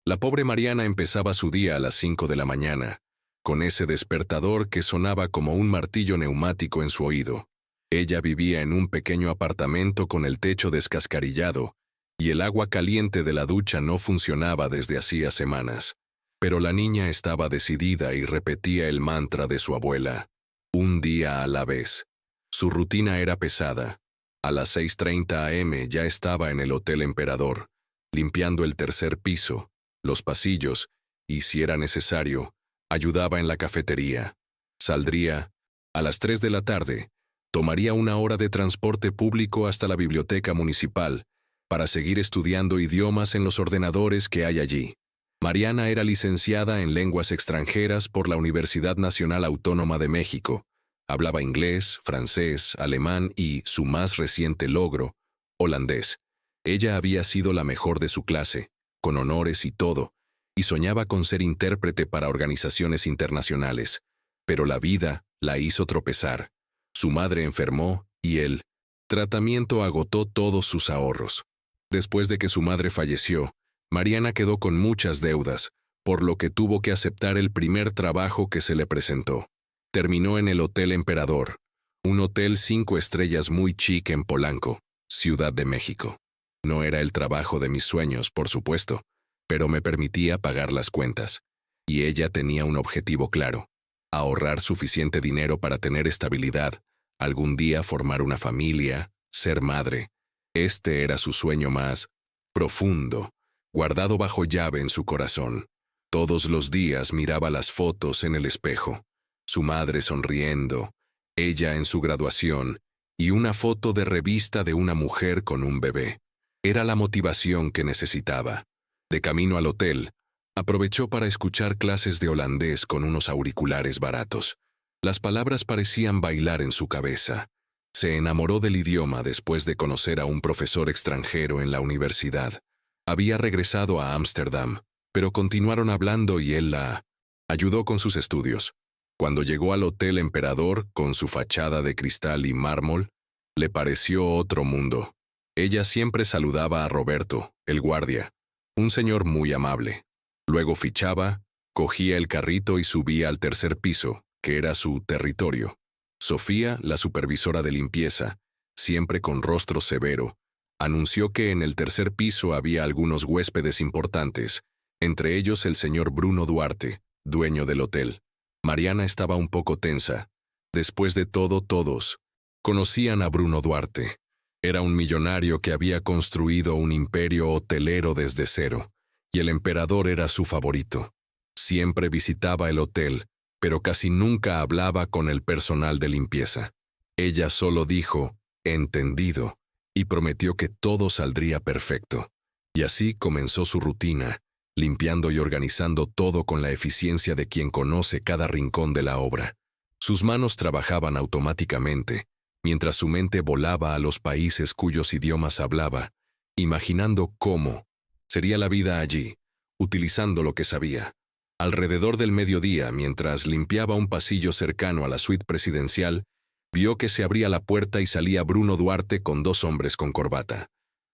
La pobre Mariana empezaba su día a las 5 de la mañana, con ese despertador que sonaba como un martillo neumático en su oído. Ella vivía en un pequeño apartamento con el techo descascarillado, y el agua caliente de la ducha no funcionaba desde hacía semanas. Pero la niña estaba decidida y repetía el mantra de su abuela, un día a la vez. Su rutina era pesada. A las 6:30 am ya estaba en el Hotel Emperador, limpiando el tercer piso, los pasillos, y si era necesario, ayudaba en la cafetería. Saldría a las 3 de la tarde, tomaría una hora de transporte público hasta la biblioteca municipal para seguir estudiando idiomas en los ordenadores que hay allí. Mariana era licenciada en lenguas extranjeras por la Universidad Nacional Autónoma de México. Hablaba inglés, francés, alemán y, su más reciente logro, holandés. Ella había sido la mejor de su clase, con honores y todo, y soñaba con ser intérprete para organizaciones internacionales. Pero la vida la hizo tropezar. Su madre enfermó y el tratamiento agotó todos sus ahorros. Después de que su madre falleció, Mariana quedó con muchas deudas, por lo que tuvo que aceptar el primer trabajo que se le presentó. Terminó en el Hotel Emperador, un hotel 5 estrellas muy chic en Polanco, Ciudad de México. No era el trabajo de mis sueños, por supuesto, pero me permitía pagar las cuentas. Y ella tenía un objetivo claro: ahorrar suficiente dinero para tener estabilidad, algún día formar una familia, ser madre. Este era su sueño más profundo, guardado bajo llave en su corazón. Todos los días miraba las fotos en el espejo. Su madre sonriendo, ella en su graduación, y una foto de revista de una mujer con un bebé. Era la motivación que necesitaba. De camino al hotel, aprovechó para escuchar clases de holandés con unos auriculares baratos. Las palabras parecían bailar en su cabeza. Se enamoró del idioma después de conocer a un profesor extranjero en la universidad. Había regresado a Ámsterdam, pero continuaron hablando y él la ayudó con sus estudios. Cuando llegó al Hotel Emperador, con su fachada de cristal y mármol, le pareció otro mundo. Ella siempre saludaba a Roberto, el guardia, un señor muy amable. Luego fichaba, cogía el carrito y subía al tercer piso, que era su territorio. Sofía, la supervisora de limpieza, siempre con rostro severo, anunció que en el tercer piso había algunos huéspedes importantes, entre ellos el señor Bruno Duarte, dueño del hotel. Mariana estaba un poco tensa. Después de todo, todos conocían a Bruno Duarte. Era un millonario que había construido un imperio hotelero desde cero, y el emperador era su favorito. Siempre visitaba el hotel, pero casi nunca hablaba con el personal de limpieza. Ella solo dijo, entendido, y prometió que todo saldría perfecto. Y así comenzó su rutina, limpiando y organizando todo con la eficiencia de quien conoce cada rincón de la obra. Sus manos trabajaban automáticamente, mientras su mente volaba a los países cuyos idiomas hablaba, imaginando cómo sería la vida allí, utilizando lo que sabía. Alrededor del mediodía, mientras limpiaba un pasillo cercano a la suite presidencial, vio que se abría la puerta y salía Bruno Duarte con 2 hombres con corbata.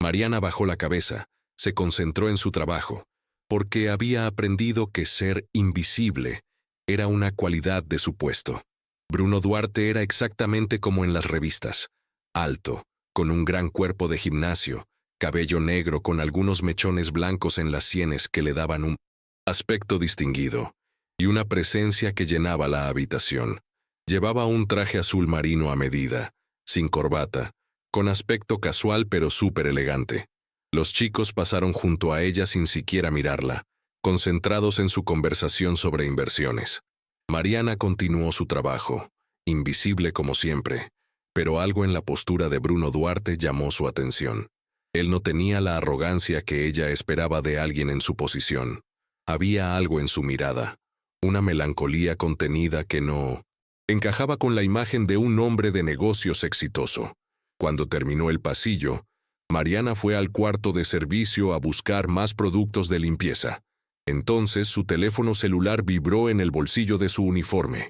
Mariana bajó la cabeza, se concentró en su trabajo, porque había aprendido que ser invisible era una cualidad de su puesto. Bruno Duarte era exactamente como en las revistas: alto, con un gran cuerpo de gimnasio, cabello negro con algunos mechones blancos en las sienes que le daban un aspecto distinguido, y una presencia que llenaba la habitación. Llevaba un traje azul marino a medida, sin corbata, con aspecto casual pero súper elegante. Los chicos pasaron junto a ella sin siquiera mirarla, concentrados en su conversación sobre inversiones. Mariana continuó su trabajo, invisible como siempre, pero algo en la postura de Bruno Duarte llamó su atención. Él no tenía la arrogancia que ella esperaba de alguien en su posición. Había algo en su mirada, una melancolía contenida que no encajaba con la imagen de un hombre de negocios exitoso. Cuando terminó el pasillo, Mariana fue al cuarto de servicio a buscar más productos de limpieza. Entonces su teléfono celular vibró en el bolsillo de su uniforme.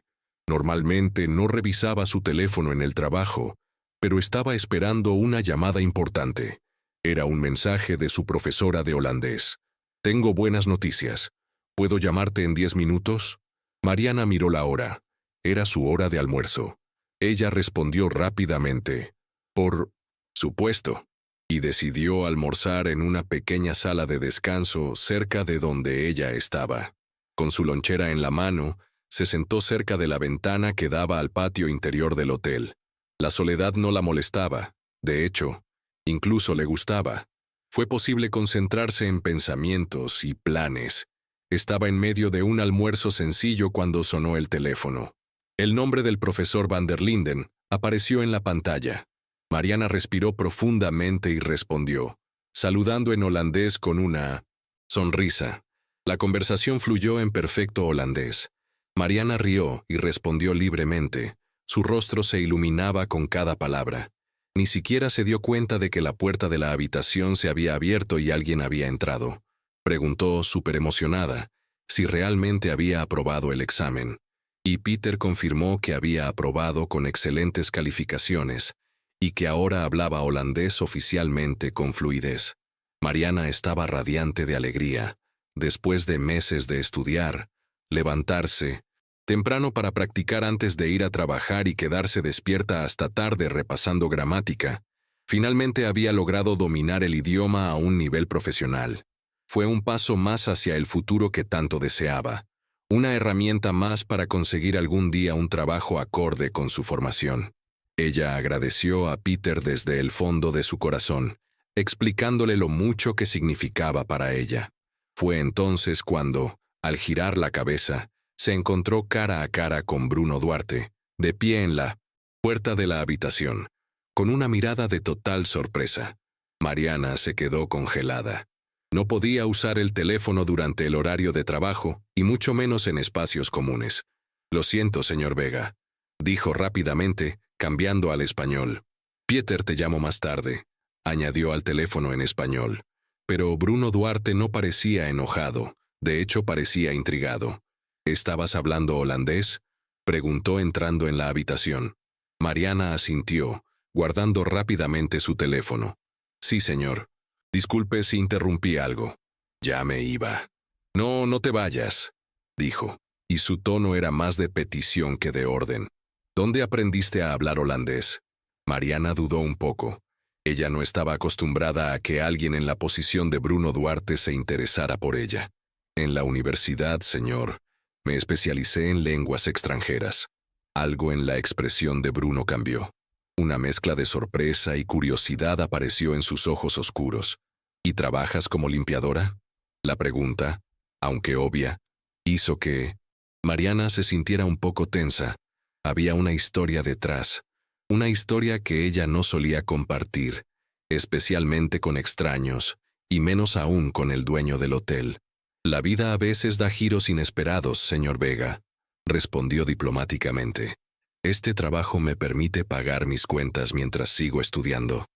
Normalmente no revisaba su teléfono en el trabajo, pero estaba esperando una llamada importante. Era un mensaje de su profesora de holandés. Tengo buenas noticias. ¿Puedo llamarte en 10 minutos? Mariana miró la hora. Era su hora de almuerzo. Ella respondió rápidamente. Por supuesto. Y decidió almorzar en una pequeña sala de descanso cerca de donde ella estaba. Con su lonchera en la mano, se sentó cerca de la ventana que daba al patio interior del hotel. La soledad no la molestaba. De hecho, incluso le gustaba. Fue posible concentrarse en pensamientos y planes. Estaba en medio de un almuerzo sencillo cuando sonó el teléfono. El nombre del profesor Van der Linden apareció en la pantalla. Mariana respiró profundamente y respondió, saludando en holandés con una sonrisa. La conversación fluyó en perfecto holandés. Mariana rió y respondió libremente. Su rostro se iluminaba con cada palabra. Ni siquiera se dio cuenta de que la puerta de la habitación se había abierto y alguien había entrado. Preguntó, súper emocionada, si realmente había aprobado el examen. Y Peter confirmó que había aprobado con excelentes calificaciones y que ahora hablaba holandés oficialmente con fluidez. Mariana estaba radiante de alegría. Después de meses de estudiar, levantarse temprano para practicar antes de ir a trabajar y quedarse despierta hasta tarde repasando gramática, finalmente había logrado dominar el idioma a un nivel profesional. Fue un paso más hacia el futuro que tanto deseaba, una herramienta más para conseguir algún día un trabajo acorde con su formación. Ella agradeció a Peter desde el fondo de su corazón, explicándole lo mucho que significaba para ella. Fue entonces cuando, al girar la cabeza, se encontró cara a cara con Bruno Duarte, de pie en la puerta de la habitación, con una mirada de total sorpresa. Mariana se quedó congelada. No podía usar el teléfono durante el horario de trabajo, y mucho menos en espacios comunes. Lo siento, señor Vega, dijo rápidamente, cambiando al español. Peter te llamo más tarde, añadió al teléfono en español. Pero Bruno Duarte no parecía enojado, de hecho parecía intrigado. ¿Estabas hablando holandés?, preguntó entrando en la habitación. Mariana asintió, guardando rápidamente su teléfono. Sí, señor. Disculpe si interrumpí algo. Ya me iba. No, no te vayas, dijo, y su tono era más de petición que de orden. ¿Dónde aprendiste a hablar holandés? Mariana dudó un poco. Ella no estaba acostumbrada a que alguien en la posición de Bruno Duarte se interesara por ella. En la universidad, señor, me especialicé en lenguas extranjeras. Algo en la expresión de Bruno cambió. Una mezcla de sorpresa y curiosidad apareció en sus ojos oscuros. ¿Y trabajas como limpiadora? La pregunta, aunque obvia, hizo que Mariana se sintiera un poco tensa. Había una historia detrás, una historia que ella no solía compartir, especialmente con extraños, y menos aún con el dueño del hotel. La vida a veces da giros inesperados, señor Vega, respondió diplomáticamente. Este trabajo me permite pagar mis cuentas mientras sigo estudiando.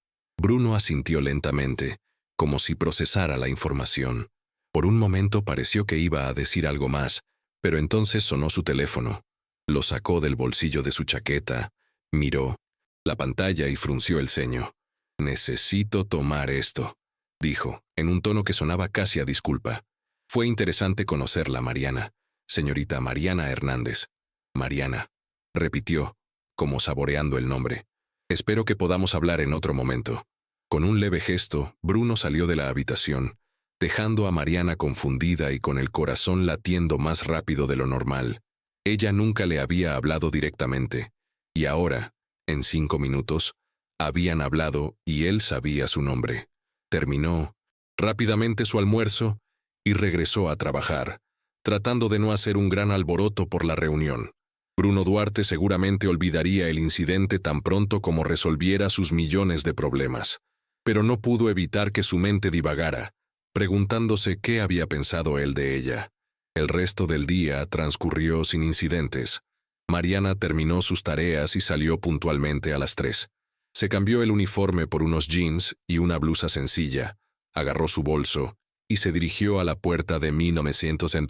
Bruno asintió lentamente, como si procesara la información. Por un momento pareció que iba a decir algo más, pero entonces sonó su teléfono. Lo sacó del bolsillo de su chaqueta, miró la pantalla y frunció el ceño. Necesito tomar esto, dijo, en un tono que sonaba casi a disculpa. Fue interesante conocerla, Mariana. Señorita Mariana Hernández. Mariana, repitió, como saboreando el nombre. Espero que podamos hablar en otro momento. Con un leve gesto, Bruno salió de la habitación, dejando a Mariana confundida y con el corazón latiendo más rápido de lo normal. Ella nunca le había hablado directamente, y ahora, en 5 minutos, habían hablado y él sabía su nombre. Terminó rápidamente su almuerzo y regresó a trabajar, tratando de no hacer un gran alboroto por la reunión. Bruno Duarte seguramente olvidaría el incidente tan pronto como resolviera sus millones de problemas. Pero no pudo evitar que su mente divagara, preguntándose qué había pensado él de ella. El resto del día transcurrió sin incidentes. Mariana terminó sus tareas y salió puntualmente a las 3. Se cambió el uniforme por unos jeans y una blusa sencilla, agarró su bolso y se dirigió a la puerta de 1900 en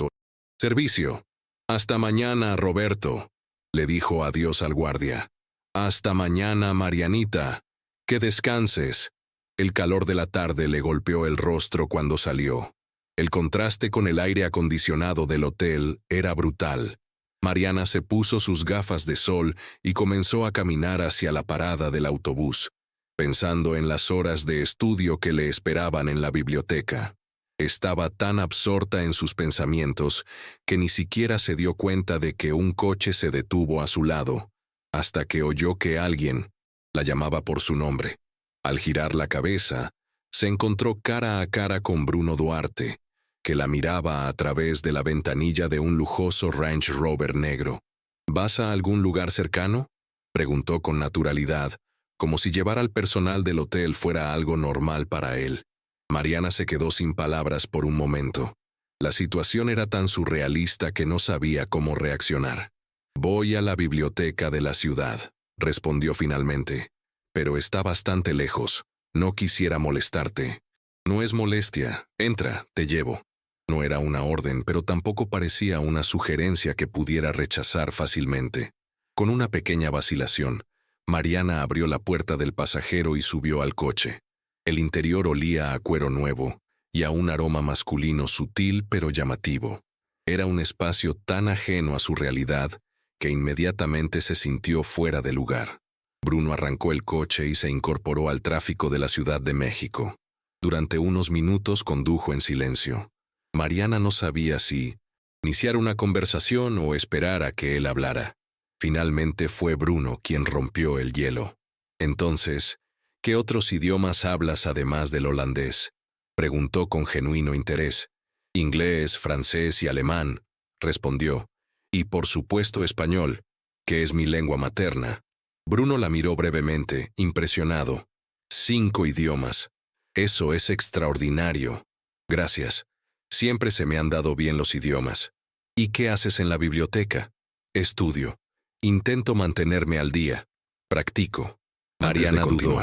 servicio. Hasta mañana, Roberto, le dijo adiós al guardia. Hasta mañana, Marianita. Que descanses. El calor de la tarde le golpeó el rostro cuando salió. El contraste con el aire acondicionado del hotel era brutal. Mariana se puso sus gafas de sol y comenzó a caminar hacia la parada del autobús, pensando en las horas de estudio que le esperaban en la biblioteca. Estaba tan absorta en sus pensamientos que ni siquiera se dio cuenta de que un coche se detuvo a su lado, hasta que oyó que alguien la llamaba por su nombre. Al girar la cabeza, se encontró cara a cara con Bruno Duarte, que la miraba a través de la ventanilla de un lujoso Range Rover negro. ¿Vas a algún lugar cercano?, preguntó con naturalidad, como si llevar al personal del hotel fuera algo normal para él. Mariana se quedó sin palabras por un momento. La situación era tan surrealista que no sabía cómo reaccionar. «Voy a la biblioteca de la ciudad», respondió finalmente. «Pero está bastante lejos. No quisiera molestarte». «No es molestia. Entra, te llevo». No era una orden, pero tampoco parecía una sugerencia que pudiera rechazar fácilmente. Con una pequeña vacilación, Mariana abrió la puerta del pasajero y subió al coche. El interior olía a cuero nuevo y a un aroma masculino sutil pero llamativo. Era un espacio tan ajeno a su realidad que inmediatamente se sintió fuera de lugar. Bruno arrancó el coche y se incorporó al tráfico de la Ciudad de México. Durante unos minutos condujo en silencio. Mariana no sabía si iniciar una conversación o esperar a que él hablara. Finalmente fue Bruno quien rompió el hielo. «Entonces, ¿qué otros idiomas hablas además del holandés?», preguntó con genuino interés. «Inglés, francés y alemán», respondió. «Y por supuesto español, que es mi lengua materna». Bruno la miró brevemente, impresionado. «5 idiomas. Eso es extraordinario». «Gracias. Siempre se me han dado bien los idiomas». «¿Y qué haces en la biblioteca?». «Estudio. Intento mantenerme al día. Practico». Mariana dudó.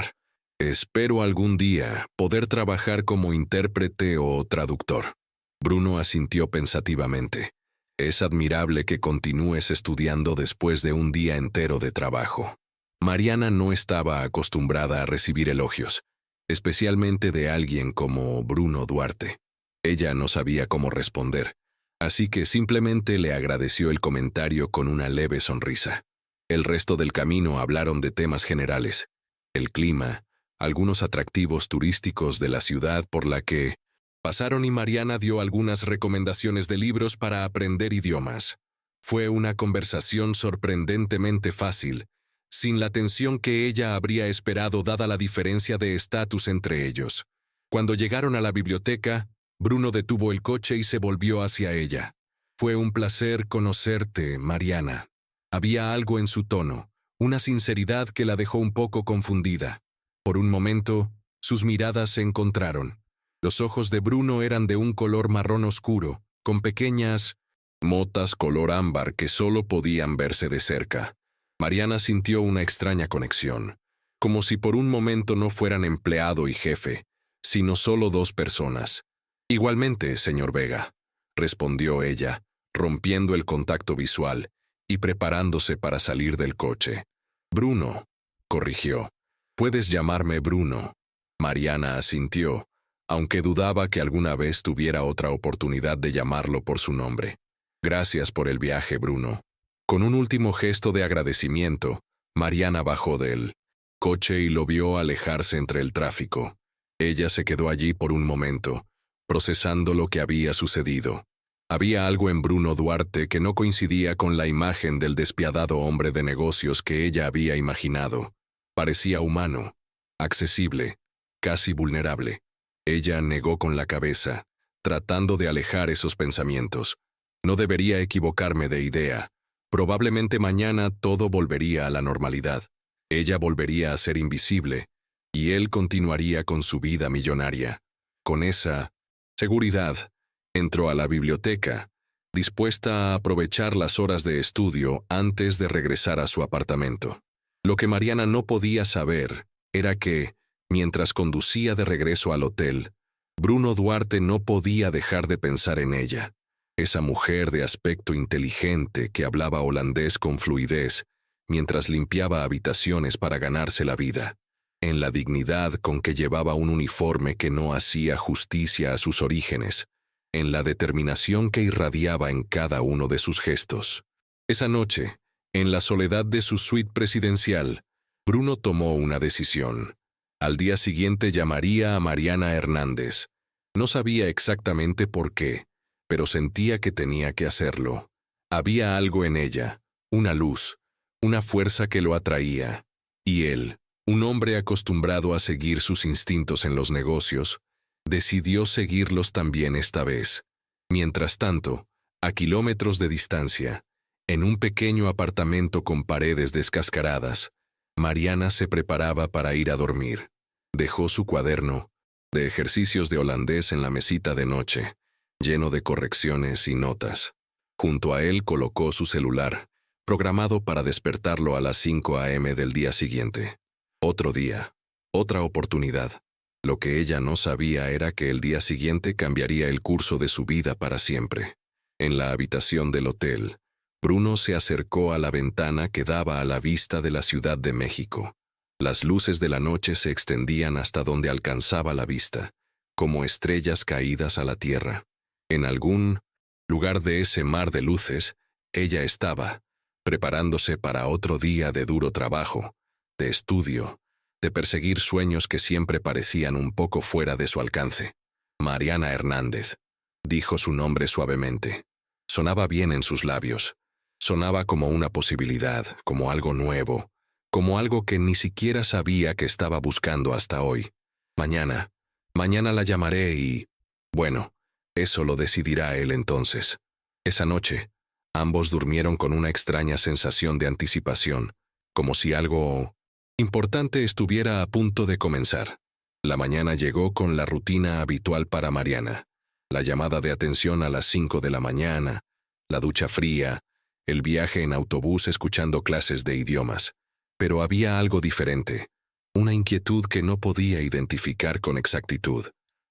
«Espero algún día poder trabajar como intérprete o traductor». Bruno asintió pensativamente. «Es admirable que continúes estudiando después de un día entero de trabajo». Mariana no estaba acostumbrada a recibir elogios, especialmente de alguien como Bruno Duarte. Ella no sabía cómo responder, así que simplemente le agradeció el comentario con una leve sonrisa. El resto del camino hablaron de temas generales: el clima, algunos atractivos turísticos de la ciudad por la que pasaron, y Mariana dio algunas recomendaciones de libros para aprender idiomas. Fue una conversación sorprendentemente fácil, sin la tensión que ella habría esperado dada la diferencia de estatus entre ellos. Cuando llegaron a la biblioteca, Bruno detuvo el coche y se volvió hacia ella. «Fue un placer conocerte, Mariana». Había algo en su tono, una sinceridad que la dejó un poco confundida. Por un momento, sus miradas se encontraron. Los ojos de Bruno eran de un color marrón oscuro, con pequeñas motas color ámbar que solo podían verse de cerca. Mariana sintió una extraña conexión, como si por un momento no fueran empleado y jefe, sino solo dos personas. «Igualmente, señor Vega», respondió ella, rompiendo el contacto visual y preparándose para salir del coche. «Bruno», corrigió. «Puedes llamarme Bruno». Mariana asintió, aunque dudaba que alguna vez tuviera otra oportunidad de llamarlo por su nombre. «Gracias por el viaje, Bruno». Con un último gesto de agradecimiento, Mariana bajó del coche y lo vio alejarse entre el tráfico. Ella se quedó allí por un momento, procesando lo que había sucedido. Había algo en Bruno Duarte que no coincidía con la imagen del despiadado hombre de negocios que ella había imaginado. Parecía humano, accesible, casi vulnerable. Ella negó con la cabeza, tratando de alejar esos pensamientos. No debería equivocarme de idea. Probablemente mañana todo volvería a la normalidad. Ella volvería a ser invisible, y él continuaría con su vida millonaria. Con esa seguridad, entró a la biblioteca, dispuesta a aprovechar las horas de estudio antes de regresar a su apartamento. Lo que Mariana no podía saber era que, mientras conducía de regreso al hotel, Bruno Duarte no podía dejar de pensar en ella. Esa mujer de aspecto inteligente que hablaba holandés con fluidez mientras limpiaba habitaciones para ganarse la vida, en la dignidad con que llevaba un uniforme que no hacía justicia a sus orígenes, en la determinación que irradiaba en cada uno de sus gestos. Esa noche, en la soledad de su suite presidencial, Bruno tomó una decisión. Al día siguiente llamaría a Mariana Hernández. No sabía exactamente por qué, pero sentía que tenía que hacerlo. Había algo en ella, una luz, una fuerza que lo atraía. Y él, un hombre acostumbrado a seguir sus instintos en los negocios, decidió seguirlos también esta vez. Mientras tanto, a kilómetros de distancia, en un pequeño apartamento con paredes descascaradas, Mariana se preparaba para ir a dormir. Dejó su cuaderno de ejercicios de holandés en la mesita de noche, lleno de correcciones y notas. Junto a él colocó su celular, programado para despertarlo a las 5 a.m. del día siguiente. Otro día, otra oportunidad. Lo que ella no sabía era que el día siguiente cambiaría el curso de su vida para siempre. En la habitación del hotel, Bruno se acercó a la ventana que daba a la vista de la Ciudad de México. Las luces de la noche se extendían hasta donde alcanzaba la vista, como estrellas caídas a la tierra. En algún lugar de ese mar de luces, ella estaba, preparándose para otro día de duro trabajo, de estudio, de perseguir sueños que siempre parecían un poco fuera de su alcance. Mariana Hernández, dijo su nombre suavemente. Sonaba bien en sus labios. Sonaba como una posibilidad, como algo nuevo, como algo que ni siquiera sabía que estaba buscando hasta hoy. Mañana la llamaré y... Bueno, eso lo decidirá él entonces. Esa noche, ambos durmieron con una extraña sensación de anticipación, como si algo importante estuviera a punto de comenzar. La mañana llegó con la rutina habitual para Mariana. La llamada de atención a las 5 de la mañana, la ducha fría, el viaje en autobús escuchando clases de idiomas. Pero había algo diferente, una inquietud que no podía identificar con exactitud.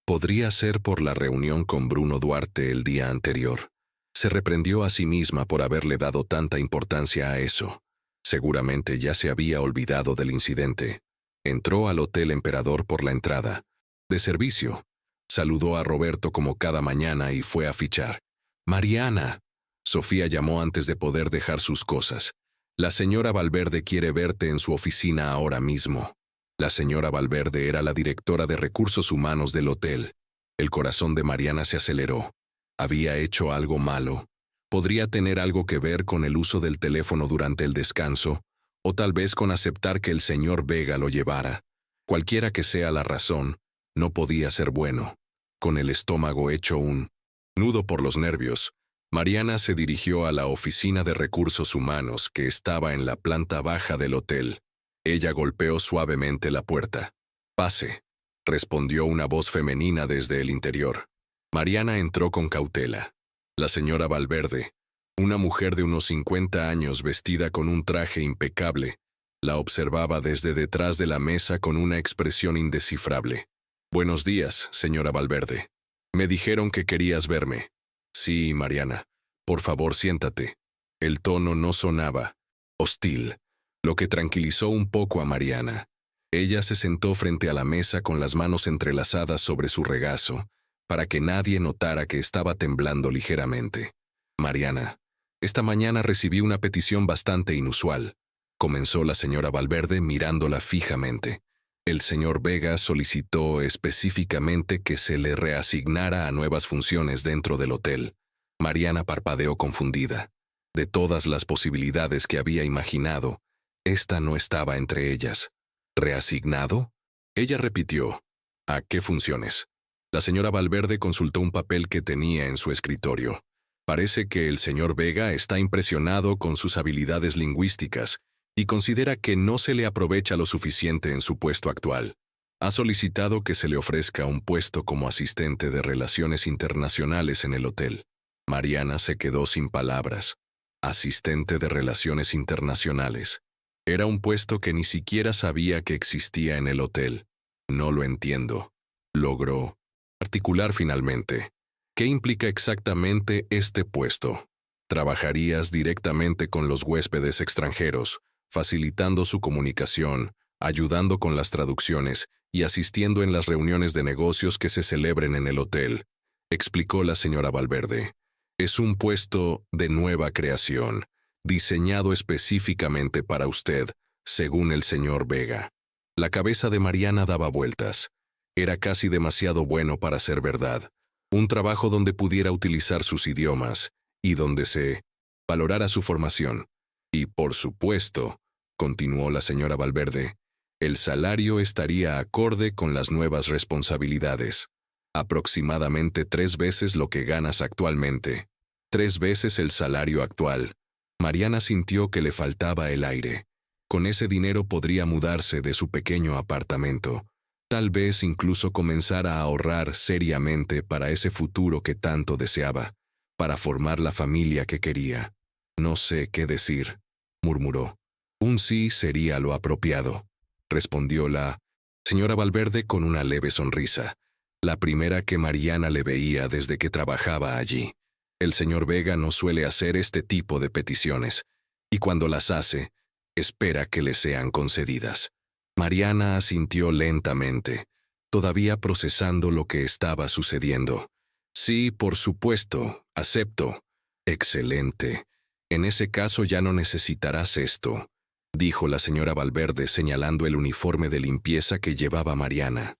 Podría ser por la reunión con Bruno Duarte el día anterior. Se reprendió a sí misma por haberle dado tanta importancia a eso. Seguramente ya se había olvidado del incidente. Entró al Hotel Emperador por la entrada de servicio. Saludó a Roberto como cada mañana y fue a fichar. «Mariana», Sofía llamó antes de poder dejar sus cosas. «La señora Valverde quiere verte en su oficina ahora mismo». La señora Valverde era la directora de recursos humanos del hotel. El corazón de Mariana se aceleró. Había hecho algo malo. Podría tener algo que ver con el uso del teléfono durante el descanso, o tal vez con aceptar que el señor Vega lo llevara. Cualquiera que sea la razón, no podía ser bueno. Con el estómago hecho un nudo por los nervios, Mariana se dirigió a la oficina de recursos humanos que estaba en la planta baja del hotel. Ella golpeó suavemente la puerta. «Pase», respondió una voz femenina desde el interior. Mariana entró con cautela. La señora Valverde, una mujer de unos 50 años vestida con un traje impecable, la observaba desde detrás de la mesa con una expresión indescifrable. «Buenos días, señora Valverde. Me dijeron que querías verme». «Sí, Mariana. Por favor, siéntate». El tono no sonaba hostil, lo que tranquilizó un poco a Mariana. Ella se sentó frente a la mesa con las manos entrelazadas sobre su regazo, para que nadie notara que estaba temblando ligeramente. «Mariana, esta mañana recibí una petición bastante inusual», comenzó la señora Valverde mirándola fijamente. «El señor Vega solicitó específicamente que se le reasignara a nuevas funciones dentro del hotel». Mariana parpadeó confundida. De todas las posibilidades que había imaginado, esta no estaba entre ellas. «¿Reasignado?», ella repitió. «¿A qué funciones?». La señora Valverde consultó un papel que tenía en su escritorio. «Parece que el señor Vega está impresionado con sus habilidades lingüísticas y considera que no se le aprovecha lo suficiente en su puesto actual. Ha solicitado que se le ofrezca un puesto como asistente de relaciones internacionales en el hotel». Mariana se quedó sin palabras. Asistente de relaciones internacionales. Era un puesto que ni siquiera sabía que existía en el hotel. «No lo entiendo», logró articular finalmente. «¿Qué implica exactamente este puesto?». «Trabajarías directamente con los huéspedes extranjeros, facilitando su comunicación, ayudando con las traducciones y asistiendo en las reuniones de negocios que se celebren en el hotel. explicó la señora Valverde. Es un puesto de nueva creación, diseñado específicamente para usted, según el señor Vega. La cabeza de Mariana daba vueltas. Era casi demasiado bueno para ser verdad. Un trabajo donde pudiera utilizar sus idiomas y donde se valorara su formación. Y, por supuesto, continuó la señora Valverde, el salario estaría acorde con las nuevas responsabilidades. Aproximadamente 3 veces lo que ganas actualmente. 3 veces el salario actual. Mariana sintió que le faltaba el aire. Con ese dinero podría mudarse de su pequeño apartamento. Tal vez incluso comenzar a ahorrar seriamente para ese futuro que tanto deseaba, para formar la familia que quería. No sé qué decir, murmuró. Un sí sería lo apropiado, respondió la señora Valverde con una leve sonrisa, la primera que Mariana le veía desde que trabajaba allí. El señor Vega no suele hacer este tipo de peticiones, y cuando las hace, espera que le sean concedidas. Mariana asintió lentamente, todavía procesando lo que estaba sucediendo. Sí, por supuesto, acepto. Excelente. En ese caso ya no necesitarás esto, dijo la señora Valverde señalando el uniforme de limpieza que llevaba Mariana.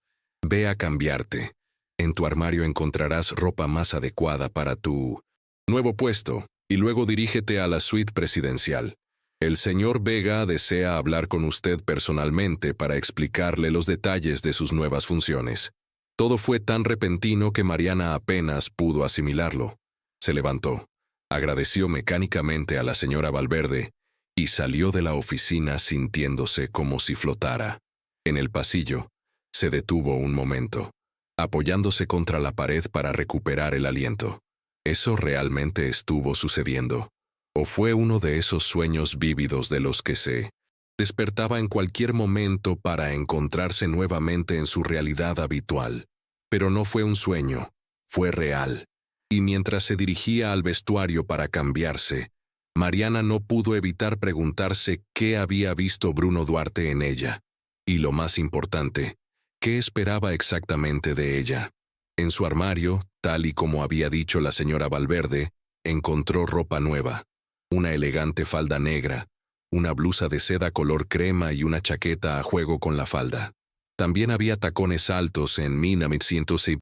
Ve a cambiarte. En tu armario encontrarás ropa más adecuada para tu nuevo puesto, y luego dirígete a la suite presidencial. El señor Vega desea hablar con usted personalmente para explicarle los detalles de sus nuevas funciones. Todo fue tan repentino que Mariana apenas pudo asimilarlo. Se levantó, agradeció mecánicamente a la señora Valverde y salió de la oficina sintiéndose como si flotara. En el pasillo, se detuvo un momento, apoyándose contra la pared para recuperar el aliento. ¿Eso realmente estuvo sucediendo? ¿O fue uno de esos sueños vívidos de los que se despertaba en cualquier momento para encontrarse nuevamente en su realidad habitual? Pero no fue un sueño, fue real. Y mientras se dirigía al vestuario para cambiarse, Mariana no pudo evitar preguntarse qué había visto Bruno Duarte en ella. Y lo más importante, ¿qué esperaba exactamente de ella? En su armario, tal y como había dicho la señora Valverde, encontró ropa nueva. Una elegante falda negra, una blusa de seda color crema y una chaqueta a juego con la falda. También había tacones altos en 1900 y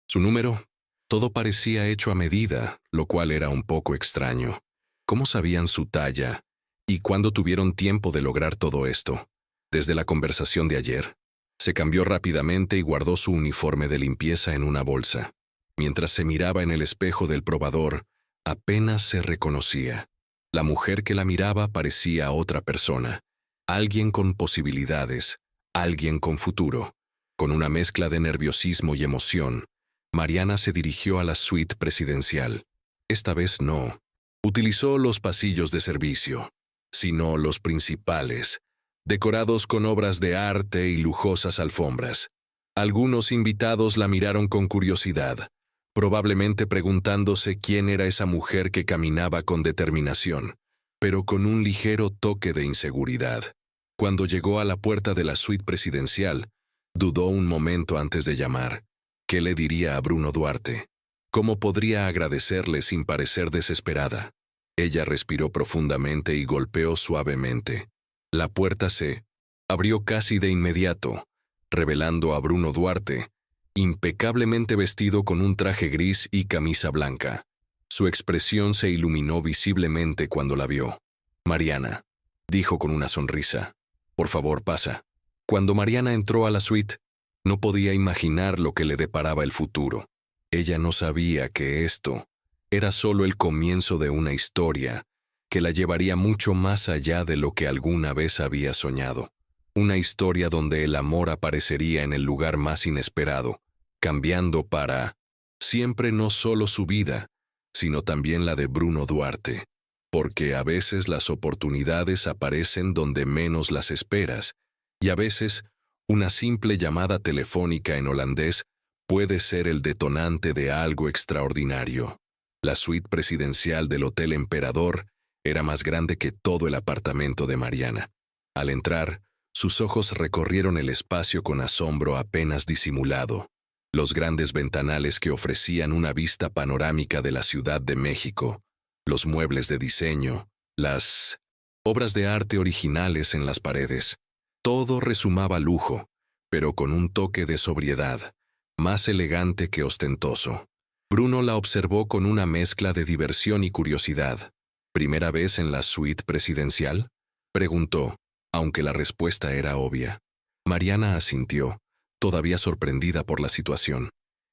su número. Todo parecía hecho a medida, lo cual era un poco extraño. ¿Cómo sabían su talla? ¿Y cuándo tuvieron tiempo de lograr todo esto? Desde la conversación de ayer. Se cambió rápidamente y guardó su uniforme de limpieza en una bolsa. Mientras se miraba en el espejo del probador, apenas se reconocía. La mujer que la miraba parecía otra persona, alguien con posibilidades, alguien con futuro. Con una mezcla de nerviosismo y emoción, Mariana se dirigió a la suite presidencial. Esta vez no utilizó los pasillos de servicio, sino los principales, decorados con obras de arte y lujosas alfombras. Algunos invitados la miraron con curiosidad, probablemente preguntándose quién era esa mujer que caminaba con determinación, pero con un ligero toque de inseguridad. Cuando llegó a la puerta de la suite presidencial, dudó un momento antes de llamar. ¿Qué le diría a Bruno Duarte? ¿Cómo podría agradecerle sin parecer desesperada? Ella respiró profundamente y golpeó suavemente. La puerta se abrió casi de inmediato, revelando a Bruno Duarte, impecablemente vestido con un traje gris y camisa blanca. Su expresión se iluminó visiblemente cuando la vio. «Mariana», dijo con una sonrisa. «Por favor, pasa». Cuando Mariana entró a la suite, no podía imaginar lo que le deparaba el futuro. Ella no sabía que esto era solo el comienzo de una historia que la llevaría mucho más allá de lo que alguna vez había soñado. Una historia donde el amor aparecería en el lugar más inesperado, cambiando para siempre no solo su vida, sino también la de Bruno Duarte. Porque a veces las oportunidades aparecen donde menos las esperas, y a veces una simple llamada telefónica en holandés puede ser el detonante de algo extraordinario. La suite presidencial del Hotel Emperador era más grande que todo el apartamento de Mariana. Al entrar, sus ojos recorrieron el espacio con asombro apenas disimulado. Los grandes ventanales que ofrecían una vista panorámica de la Ciudad de México, los muebles de diseño, las obras de arte originales en las paredes. Todo resumaba lujo, pero con un toque de sobriedad, más elegante que ostentoso. Bruno la observó con una mezcla de diversión y curiosidad. ¿Primera vez en la suite presidencial?, preguntó, aunque la respuesta era obvia. Mariana asintió, todavía sorprendida por la situación.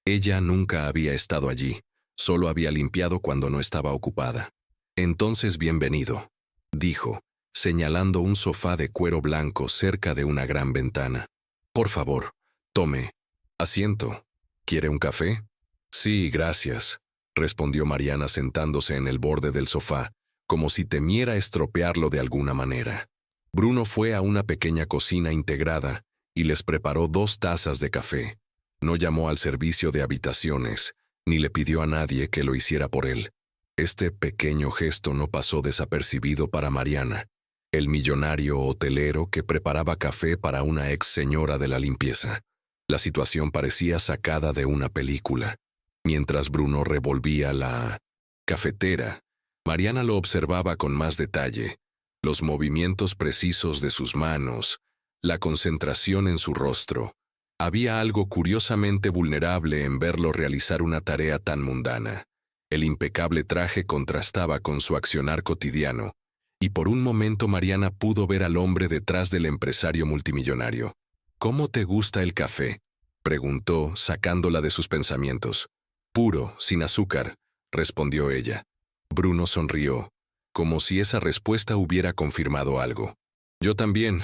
Ella nunca había estado allí, solo había limpiado cuando no estaba ocupada. Entonces bienvenido, dijo, señalando un sofá de cuero blanco cerca de una gran ventana. Por favor, tome asiento. ¿Quiere un café? Sí, gracias, respondió Mariana sentándose en el borde del sofá, como si temiera estropearlo de alguna manera. Bruno fue a una pequeña cocina integrada y les preparó 2 tazas de café. No llamó al servicio de habitaciones, ni le pidió a nadie que lo hiciera por él. Este pequeño gesto no pasó desapercibido para Mariana, el millonario hotelero que preparaba café para una ex señora de la limpieza. La situación parecía sacada de una película. Mientras Bruno revolvía la cafetera, Mariana lo observaba con más detalle, los movimientos precisos de sus manos, la concentración en su rostro. Había algo curiosamente vulnerable en verlo realizar una tarea tan mundana. El impecable traje contrastaba con su accionar cotidiano, y por un momento Mariana pudo ver al hombre detrás del empresario multimillonario. ¿Cómo te gusta el café?, preguntó, sacándola de sus pensamientos. Puro, sin azúcar, respondió ella. Bruno sonrió, como si esa respuesta hubiera confirmado algo. Yo también,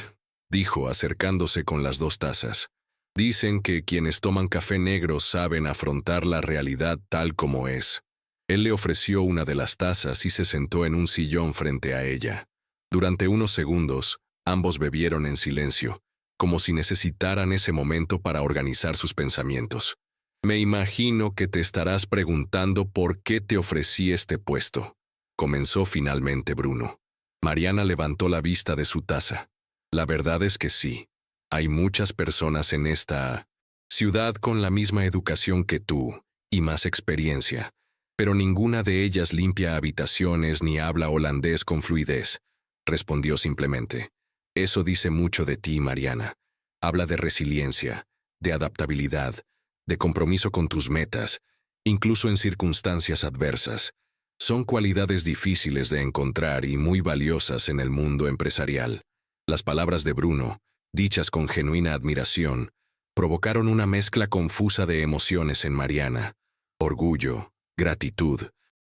dijo, acercándose con las 2 tazas. Dicen que quienes toman café negro saben afrontar la realidad tal como es. Él le ofreció una de las tazas y se sentó en un sillón frente a ella. Durante unos segundos, ambos bebieron en silencio, como si necesitaran ese momento para organizar sus pensamientos. Me imagino que te estarás preguntando por qué te ofrecí este puesto, comenzó finalmente Bruno. Mariana levantó la vista de su taza. La verdad es que sí. Hay muchas personas en esta ciudad con la misma educación que tú, y más experiencia, pero ninguna de ellas limpia habitaciones ni habla holandés con fluidez, respondió simplemente. Eso dice mucho de ti, Mariana. Habla de resiliencia, de adaptabilidad, de compromiso con tus metas, incluso en circunstancias adversas. Son cualidades difíciles de encontrar y muy valiosas en el mundo empresarial. Las palabras de Bruno, dichas con genuina admiración, provocaron una mezcla confusa de emociones en Mariana. Orgullo, gratitud,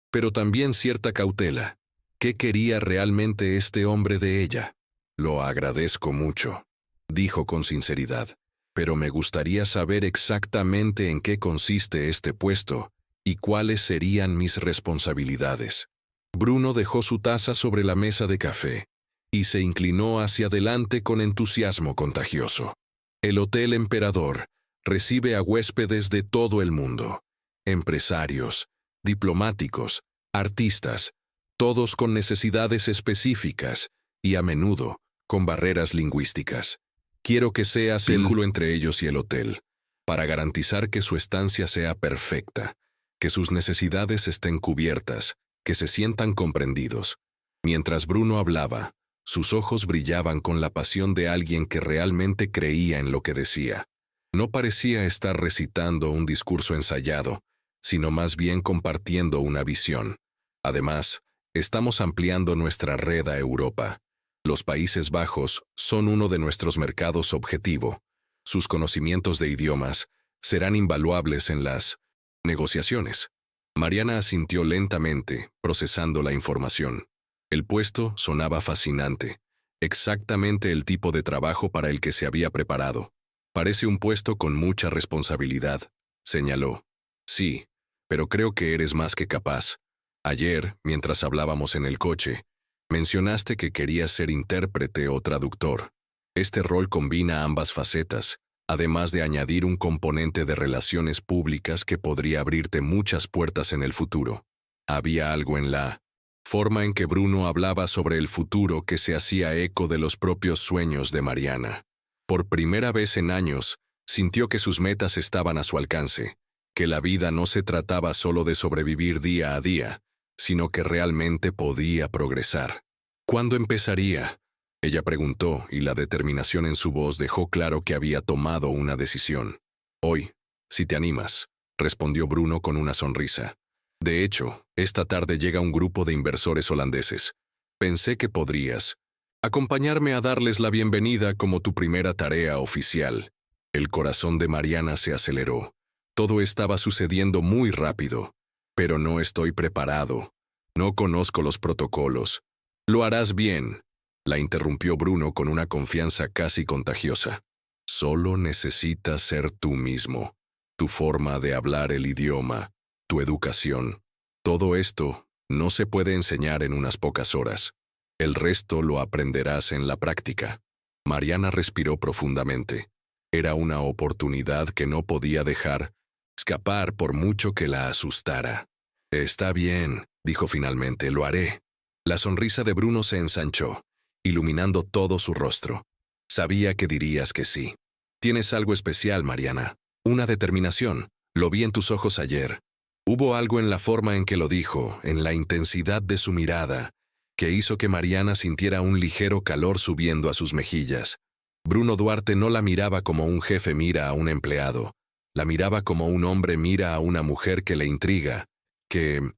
pero también cierta cautela. ¿Qué quería realmente este hombre de ella? Lo agradezco mucho, dijo con sinceridad, pero me gustaría saber exactamente en qué consiste este puesto y cuáles serían mis responsabilidades. Bruno dejó su taza sobre la mesa de café y se inclinó hacia adelante con entusiasmo contagioso. El Hotel Emperador recibe a huéspedes de todo el mundo, empresarios, diplomáticos, artistas, todos con necesidades específicas y a menudo con barreras lingüísticas. Quiero que seas el vínculo entre ellos y el hotel, para garantizar que su estancia sea perfecta, que sus necesidades estén cubiertas, que se sientan comprendidos. Mientras Bruno hablaba, sus ojos brillaban con la pasión de alguien que realmente creía en lo que decía. No parecía estar recitando un discurso ensayado, sino más bien compartiendo una visión. Además, estamos ampliando nuestra red a Europa. Los Países Bajos son uno de nuestros mercados objetivo. Sus conocimientos de idiomas serán invaluables en las negociaciones. Mariana asintió lentamente, procesando la información. El puesto sonaba fascinante, exactamente el tipo de trabajo para el que se había preparado. Parece un puesto con mucha responsabilidad, señaló. Sí, pero creo que eres más que capaz. Ayer, mientras hablábamos en el coche, mencionaste que querías ser intérprete o traductor. Este rol combina ambas facetas, además de añadir un componente de relaciones públicas que podría abrirte muchas puertas en el futuro. Había algo en la forma en que Bruno hablaba sobre el futuro que se hacía eco de los propios sueños de Mariana. Por primera vez en años, Sintió que sus metas estaban a su alcance, que la vida no se trataba solo de sobrevivir día a día, sino que realmente podía progresar. ¿Cuándo empezaría? Ella preguntó, y la determinación en su voz dejó claro que había tomado una decisión. Hoy, si te animas, respondió Bruno con una sonrisa. De hecho, esta tarde llega un grupo de inversores holandeses. Pensé que podrías acompañarme a darles la bienvenida como tu primera tarea oficial. El corazón de Mariana se aceleró. Todo estaba sucediendo muy rápido. Pero no estoy preparado. No conozco los protocolos. Lo harás bien, la interrumpió Bruno con una confianza casi contagiosa. Solo necesitas ser tú mismo. Tu forma de hablar el idioma, tu educación. Todo esto no se puede enseñar en unas pocas horas. El resto lo aprenderás en la práctica. Mariana respiró profundamente. Era una oportunidad que no podía dejar escapar por mucho que la asustara. Está bien, dijo finalmente, lo haré. La sonrisa de Bruno se ensanchó, iluminando todo su rostro. Sabía que dirías que sí. Tienes algo especial, Mariana. Una determinación. Lo vi en tus ojos ayer. Hubo algo en la forma en que lo dijo, en la intensidad de su mirada, que hizo que Mariana sintiera un ligero calor subiendo a sus mejillas. Bruno Duarte no la miraba como un jefe mira a un empleado. La miraba como un hombre mira a una mujer que le intriga, que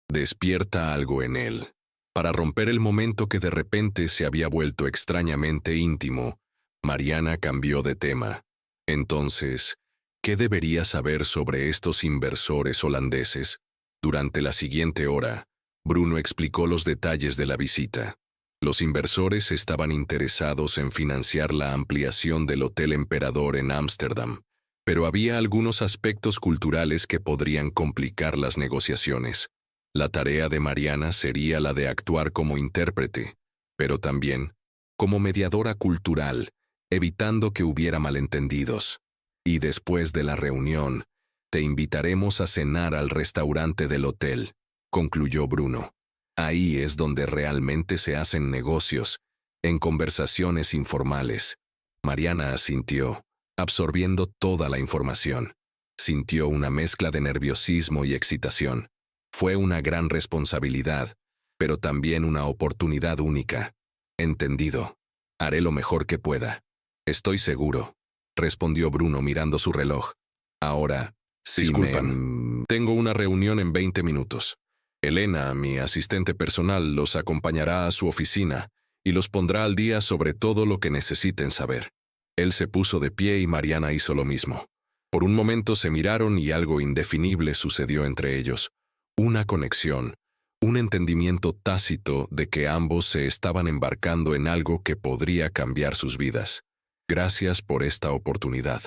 despierta algo en él. Para romper el momento que de repente se había vuelto extrañamente íntimo, Mariana cambió de tema. Entonces, ¿qué debería saber sobre estos inversores holandeses? Durante la siguiente hora, Bruno explicó los detalles de la visita. Los inversores estaban interesados en financiar la ampliación del Hotel Emperador en Ámsterdam, pero había algunos aspectos culturales que podrían complicar las negociaciones. La tarea de Mariana sería la de actuar como intérprete, pero también como mediadora cultural, evitando que hubiera malentendidos. Y después de la reunión, te invitaremos a cenar al restaurante del hotel, concluyó Bruno. Ahí es donde realmente se hacen negocios, en conversaciones informales. Mariana asintió, absorbiendo toda la información. Sintió una mezcla de nerviosismo y excitación. Fue una gran responsabilidad, pero también una oportunidad única. Entendido. Haré lo mejor que pueda. Estoy seguro, respondió Bruno mirando su reloj. Ahora, disculpan, tengo una reunión en 20 minutos. Elena, mi asistente personal, los acompañará a su oficina y los pondrá al día sobre todo lo que necesiten saber. Él se puso de pie y Mariana hizo lo mismo. Por un momento se miraron y algo indefinible sucedió entre ellos. Una conexión, un entendimiento tácito de que ambos se estaban embarcando en algo que podría cambiar sus vidas. Gracias por esta oportunidad,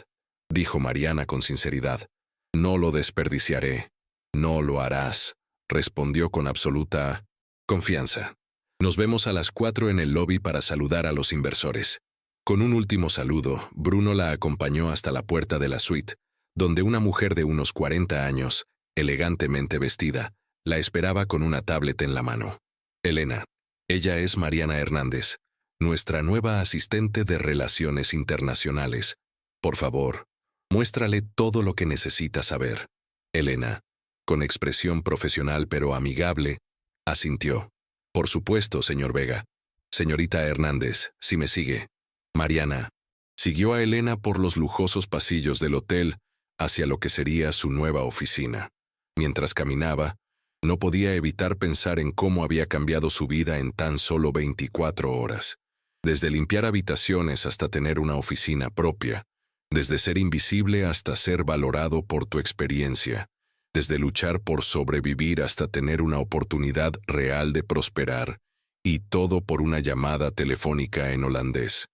dijo Mariana con sinceridad. No lo desperdiciaré. No lo harás, respondió con absoluta confianza. Nos vemos a las 4 en el lobby para saludar a los inversores. Con un último saludo, Bruno la acompañó hasta la puerta de la suite, donde una mujer de unos 40 años, elegantemente vestida, la esperaba con una tablet en la mano. Elena. Ella es Mariana Hernández, nuestra nueva asistente de Relaciones Internacionales. Por favor, muéstrale todo lo que necesita saber. Elena, con expresión profesional pero amigable, asintió. Por supuesto, señor Vega. Señorita Hernández, si me sigue. Mariana siguió a Elena por los lujosos pasillos del hotel hacia lo que sería su nueva oficina. Mientras caminaba, no podía evitar pensar en cómo había cambiado su vida en tan solo 24 horas. Desde limpiar habitaciones hasta tener una oficina propia, desde ser invisible hasta ser valorado por tu experiencia, desde luchar por sobrevivir hasta tener una oportunidad real de prosperar, y todo por una llamada telefónica en holandés.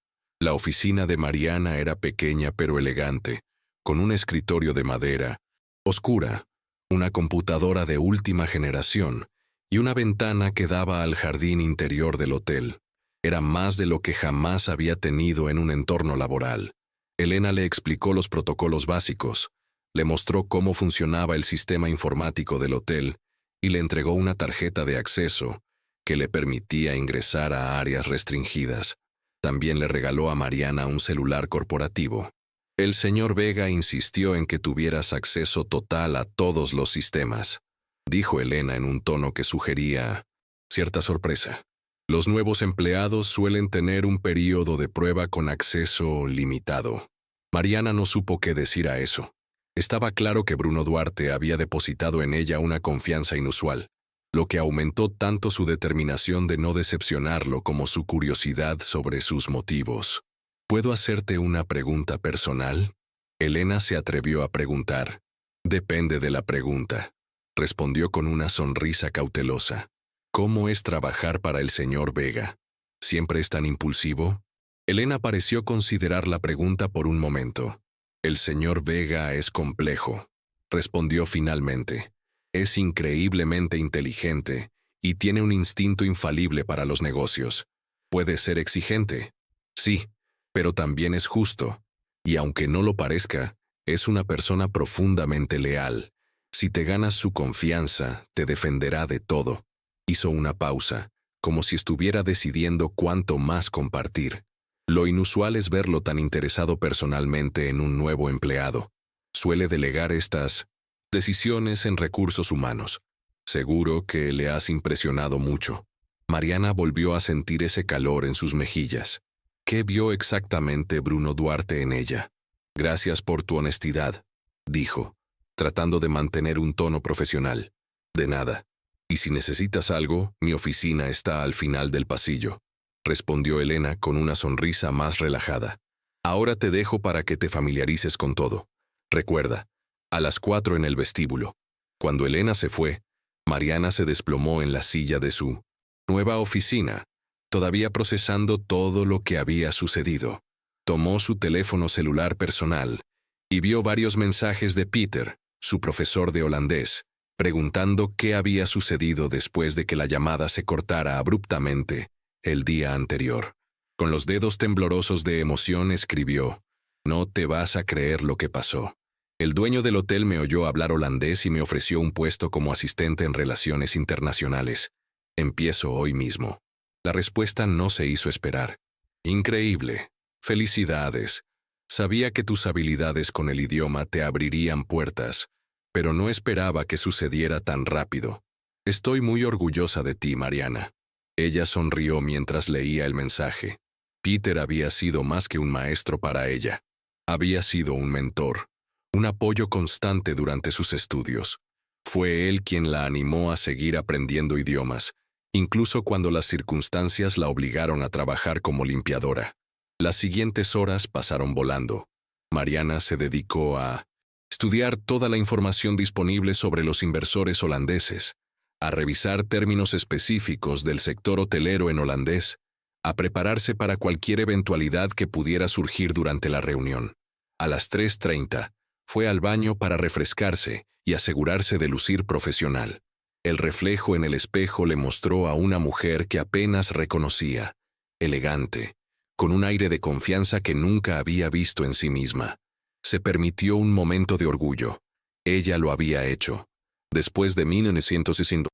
La oficina de Mariana era pequeña pero elegante, con un escritorio de madera, oscura, una computadora de última generación y una ventana que daba al jardín interior del hotel. Era más de lo que jamás había tenido en un entorno laboral. Elena le explicó los protocolos básicos, le mostró cómo funcionaba el sistema informático del hotel y le entregó una tarjeta de acceso que le permitía ingresar a áreas restringidas. También le regaló a Mariana un celular corporativo. El señor Vega insistió en que tuvieras acceso total a todos los sistemas, dijo Elena en un tono que sugería cierta sorpresa. Los nuevos empleados suelen tener un período de prueba con acceso limitado. Mariana no supo qué decir a eso. Estaba claro que Bruno Duarte había depositado en ella una confianza inusual, lo que aumentó tanto su determinación de no decepcionarlo como su curiosidad sobre sus motivos. ¿Puedo hacerte una pregunta personal? Elena se atrevió a preguntar. Depende de la pregunta, respondió con una sonrisa cautelosa. ¿Cómo es trabajar para el señor Vega? ¿Siempre es tan impulsivo? Elena pareció considerar la pregunta por un momento. El señor Vega es complejo, respondió finalmente. Es increíblemente inteligente y tiene un instinto infalible para los negocios. Puede ser exigente, sí, pero también es justo. Y aunque no lo parezca, es una persona profundamente leal. Si te ganas su confianza, te defenderá de todo. Hizo una pausa, como si estuviera decidiendo cuánto más compartir. Lo inusual es verlo tan interesado personalmente en un nuevo empleado. Suele delegar estas decisiones en recursos humanos. Seguro que le has impresionado mucho. Mariana volvió a sentir ese calor en sus mejillas. ¿Qué vio exactamente Bruno Duarte en ella? Gracias por tu honestidad, dijo, tratando de mantener un tono profesional. De nada. Y si necesitas algo, mi oficina está al final del pasillo, respondió Elena con una sonrisa más relajada. Ahora te dejo para que te familiarices con todo. Recuerda, a las 4 en el vestíbulo. Cuando Elena se fue, Mariana se desplomó en la silla de su nueva oficina, todavía procesando todo lo que había sucedido. Tomó su teléfono celular personal y vio varios mensajes de Peter, su profesor de holandés, preguntando qué había sucedido después de que la llamada se cortara abruptamente el día anterior. Con los dedos temblorosos de emoción escribió: «No te vas a creer lo que pasó. El dueño del hotel me oyó hablar holandés y me ofreció un puesto como asistente en relaciones internacionales. Empiezo hoy mismo». La respuesta no se hizo esperar. «Increíble. Felicidades. Sabía que tus habilidades con el idioma te abrirían puertas, pero no esperaba que sucediera tan rápido. Estoy muy orgullosa de ti, Mariana». Ella sonrió mientras leía el mensaje. Peter había sido más que un maestro para ella. Había sido un mentor, un apoyo constante durante sus estudios. Fue él quien la animó a seguir aprendiendo idiomas, incluso cuando las circunstancias la obligaron a trabajar como limpiadora. Las siguientes horas pasaron volando. Mariana se dedicó a estudiar toda la información disponible sobre los inversores holandeses, a revisar términos específicos del sector hotelero en holandés, a prepararse para cualquier eventualidad que pudiera surgir durante la reunión. A las 3:30, fue al baño para refrescarse y asegurarse de lucir profesional. El reflejo en el espejo le mostró a una mujer que apenas reconocía, elegante, con un aire de confianza que nunca había visto en sí misma. Se permitió un momento de orgullo. Ella lo había hecho. Después de 1960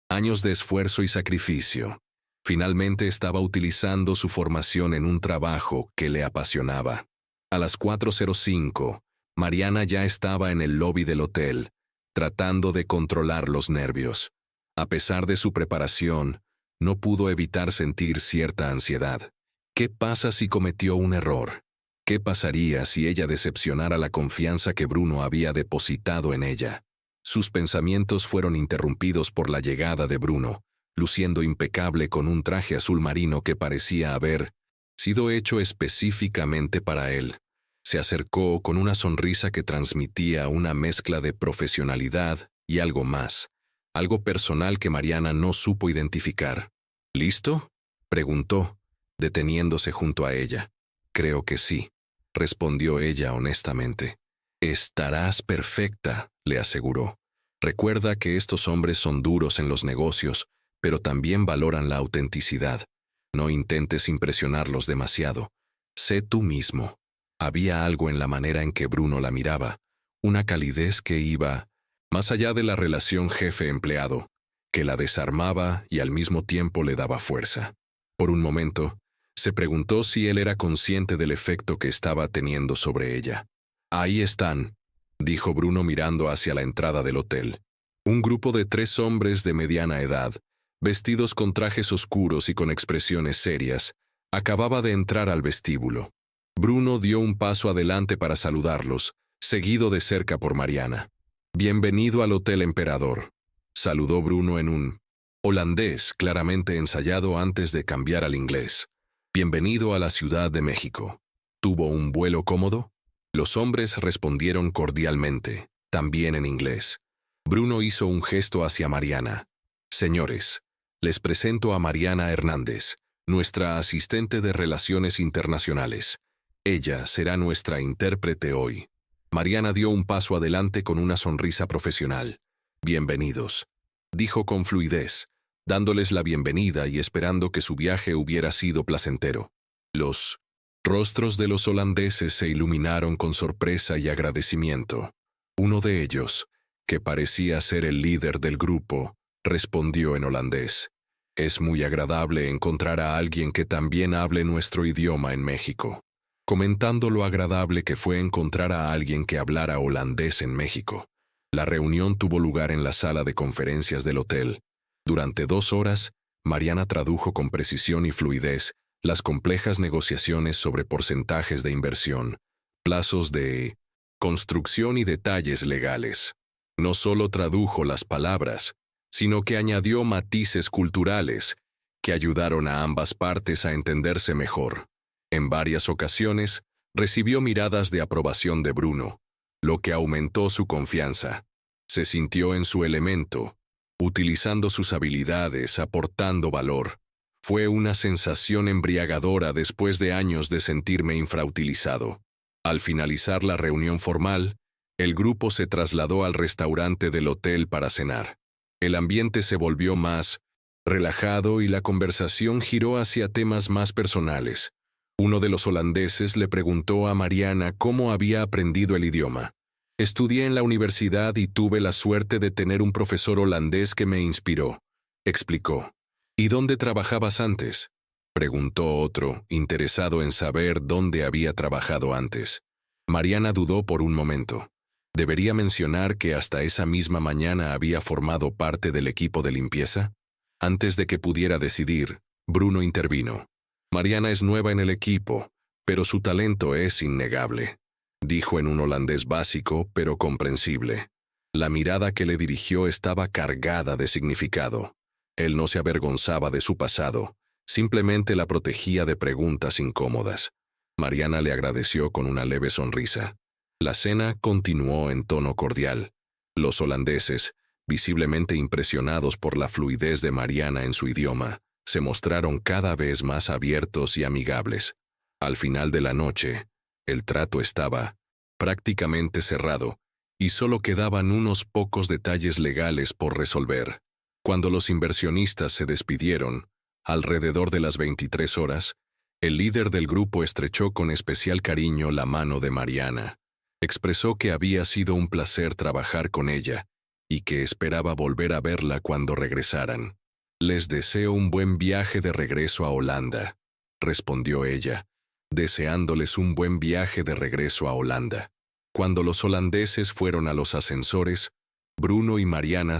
años de esfuerzo y sacrificio, finalmente estaba utilizando su formación en un trabajo que le apasionaba. A las 4:05, Mariana ya estaba en el lobby del hotel, tratando de controlar los nervios. A pesar de su preparación, no pudo evitar sentir cierta ansiedad. ¿Qué pasa si cometió un error? ¿Qué pasaría si ella decepcionara la confianza que Bruno había depositado en ella? Sus pensamientos fueron interrumpidos por la llegada de Bruno, luciendo impecable con un traje azul marino que parecía haber sido hecho específicamente para él. Se acercó con una sonrisa que transmitía una mezcla de profesionalidad y algo más, algo personal que Mariana no supo identificar. ¿Listo?, preguntó, deteniéndose junto a ella. «Creo que sí», respondió ella honestamente. «Estarás perfecta», le aseguró. «Recuerda que estos hombres son duros en los negocios, pero también valoran la autenticidad. No intentes impresionarlos demasiado. Sé tú mismo». Había algo en la manera en que Bruno la miraba, una calidez que iba más allá de la relación jefe-empleado, que la desarmaba y al mismo tiempo le daba fuerza. Por un momento, se preguntó si él era consciente del efecto que estaba teniendo sobre ella. Ahí están, dijo Bruno mirando hacia la entrada del hotel. Un grupo de 3 hombres de mediana edad, vestidos con trajes oscuros y con expresiones serias, acababa de entrar al vestíbulo. Bruno dio un paso adelante para saludarlos, seguido de cerca por Mariana. «Bienvenido al Hotel Emperador», saludó Bruno en un holandés claramente ensayado antes de cambiar al inglés. «Bienvenido a la Ciudad de México. ¿Tuvo un vuelo cómodo?» Los hombres respondieron cordialmente, también en inglés. Bruno hizo un gesto hacia Mariana. «Señores, les presento a Mariana Hernández, nuestra asistente de Relaciones Internacionales. Ella será nuestra intérprete hoy». Mariana dio un paso adelante con una sonrisa profesional. «Bienvenidos», dijo con fluidez, dándoles la bienvenida y esperando que su viaje hubiera sido placentero. Los rostros de los holandeses se iluminaron con sorpresa y agradecimiento. Uno de ellos, que parecía ser el líder del grupo, respondió en holandés. «Es muy agradable encontrar a alguien que también hable nuestro idioma en México», comentando lo agradable que fue encontrar a alguien que hablara holandés en México. La reunión tuvo lugar en la sala de conferencias del hotel. Durante 2 horas, Mariana tradujo con precisión y fluidez las complejas negociaciones sobre porcentajes de inversión, plazos de construcción y detalles legales. No solo tradujo las palabras, sino que añadió matices culturales que ayudaron a ambas partes a entenderse mejor. En varias ocasiones, recibió miradas de aprobación de Bruno, lo que aumentó su confianza. Se sintió en su elemento, utilizando sus habilidades, aportando valor. Fue una sensación embriagadora después de años de sentirme infrautilizado. Al finalizar la reunión formal, el grupo se trasladó al restaurante del hotel para cenar. El ambiente se volvió más relajado y la conversación giró hacia temas más personales. Uno de los holandeses le preguntó a Mariana cómo había aprendido el idioma. «Estudié en la universidad y tuve la suerte de tener un profesor holandés que me inspiró», explicó. «¿Y dónde trabajabas antes?», preguntó otro, interesado en saber dónde había trabajado antes. Mariana dudó por un momento. ¿Debería mencionar que hasta esa misma mañana había formado parte del equipo de limpieza? Antes de que pudiera decidir, Bruno intervino. «Mariana es nueva en el equipo, pero su talento es innegable», dijo en un holandés básico pero comprensible. La mirada que le dirigió estaba cargada de significado. Él no se avergonzaba de su pasado, simplemente la protegía de preguntas incómodas. Mariana le agradeció con una leve sonrisa. La cena continuó en tono cordial. Los holandeses, visiblemente impresionados por la fluidez de Mariana en su idioma, se mostraron cada vez más abiertos y amigables. Al final de la noche, el trato estaba prácticamente cerrado y solo quedaban unos pocos detalles legales por resolver. Cuando los inversionistas se despidieron, alrededor de las 23 horas, el líder del grupo estrechó con especial cariño la mano de Mariana. Expresó que había sido un placer trabajar con ella y que esperaba volver a verla cuando regresaran. «Les deseo un buen viaje de regreso a Holanda», respondió ella, deseándoles un buen viaje de regreso a Holanda. Cuando los holandeses fueron a los ascensores, Bruno y Mariana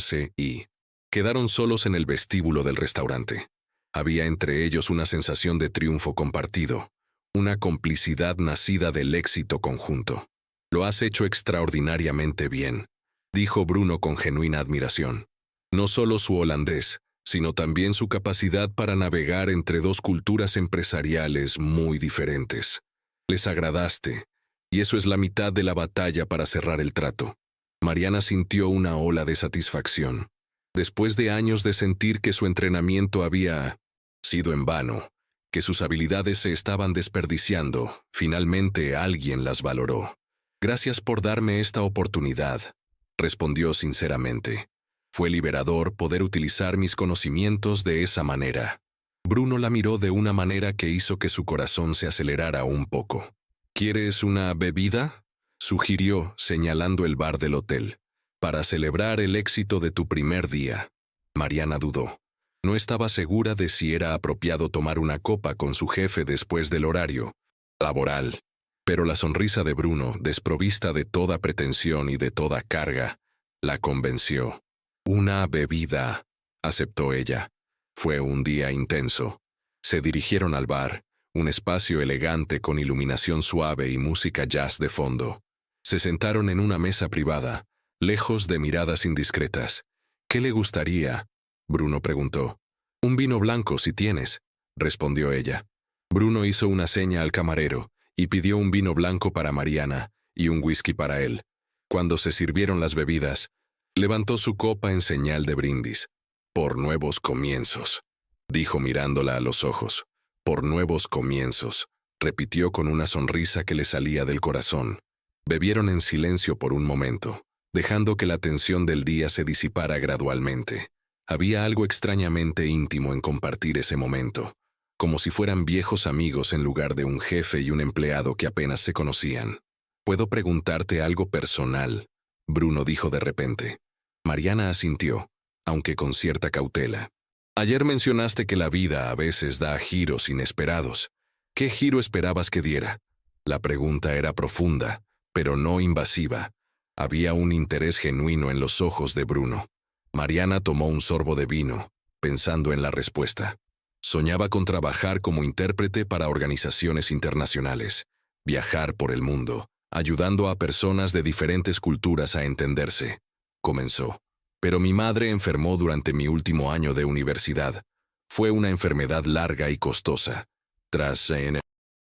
quedaron solos en el vestíbulo del restaurante. Había entre ellos una sensación de triunfo compartido, una complicidad nacida del éxito conjunto. «Lo has hecho extraordinariamente bien», dijo Bruno con genuina admiración. No solo su holandés, sino también su capacidad para navegar entre 2 culturas empresariales muy diferentes. «Les agradaste, y eso es la mitad de la batalla para cerrar el trato». Mariana sintió una ola de satisfacción. Después de años de sentir que su entrenamiento había sido en vano, que sus habilidades se estaban desperdiciando, finalmente alguien las valoró. «Gracias por darme esta oportunidad», respondió sinceramente. «Fue liberador poder utilizar mis conocimientos de esa manera». Bruno la miró de una manera que hizo que su corazón se acelerara un poco. «¿Quieres una bebida?», sugirió, señalando el bar del hotel. «Para celebrar el éxito de tu primer día». Mariana dudó. No estaba segura de si era apropiado tomar una copa con su jefe después del horario laboral. Pero la sonrisa de Bruno, desprovista de toda pretensión y de toda carga, la convenció. Una bebida, aceptó ella. Fue un día intenso. Se dirigieron al bar, un espacio elegante con iluminación suave y música jazz de fondo. Se sentaron en una mesa privada, lejos de miradas indiscretas. ¿Qué le gustaría? Bruno preguntó. Un vino blanco, si tienes, respondió ella. Bruno hizo una seña al camarero y pidió un vino blanco para Mariana y un whisky para él. Cuando se sirvieron las bebidas, levantó su copa en señal de brindis. Por nuevos comienzos, dijo mirándola a los ojos. Por nuevos comienzos, repitió con una sonrisa que le salía del corazón. Bebieron en silencio por un momento, dejando que la tensión del día se disipara gradualmente. Había algo extrañamente íntimo en compartir ese momento, como si fueran viejos amigos en lugar de un jefe y un empleado que apenas se conocían. «¿Puedo preguntarte algo personal?», Bruno dijo de repente. Mariana asintió, aunque con cierta cautela. «Ayer mencionaste que la vida a veces da giros inesperados. ¿Qué giro esperabas que diera?». La pregunta era profunda, pero no invasiva. Había un interés genuino en los ojos de Bruno. Mariana tomó un sorbo de vino, pensando en la respuesta. Soñaba con trabajar como intérprete para organizaciones internacionales, viajar por el mundo, ayudando a personas de diferentes culturas a entenderse. Comenzó. Pero mi madre enfermó durante mi último año de universidad. Fue una enfermedad larga y costosa. Tras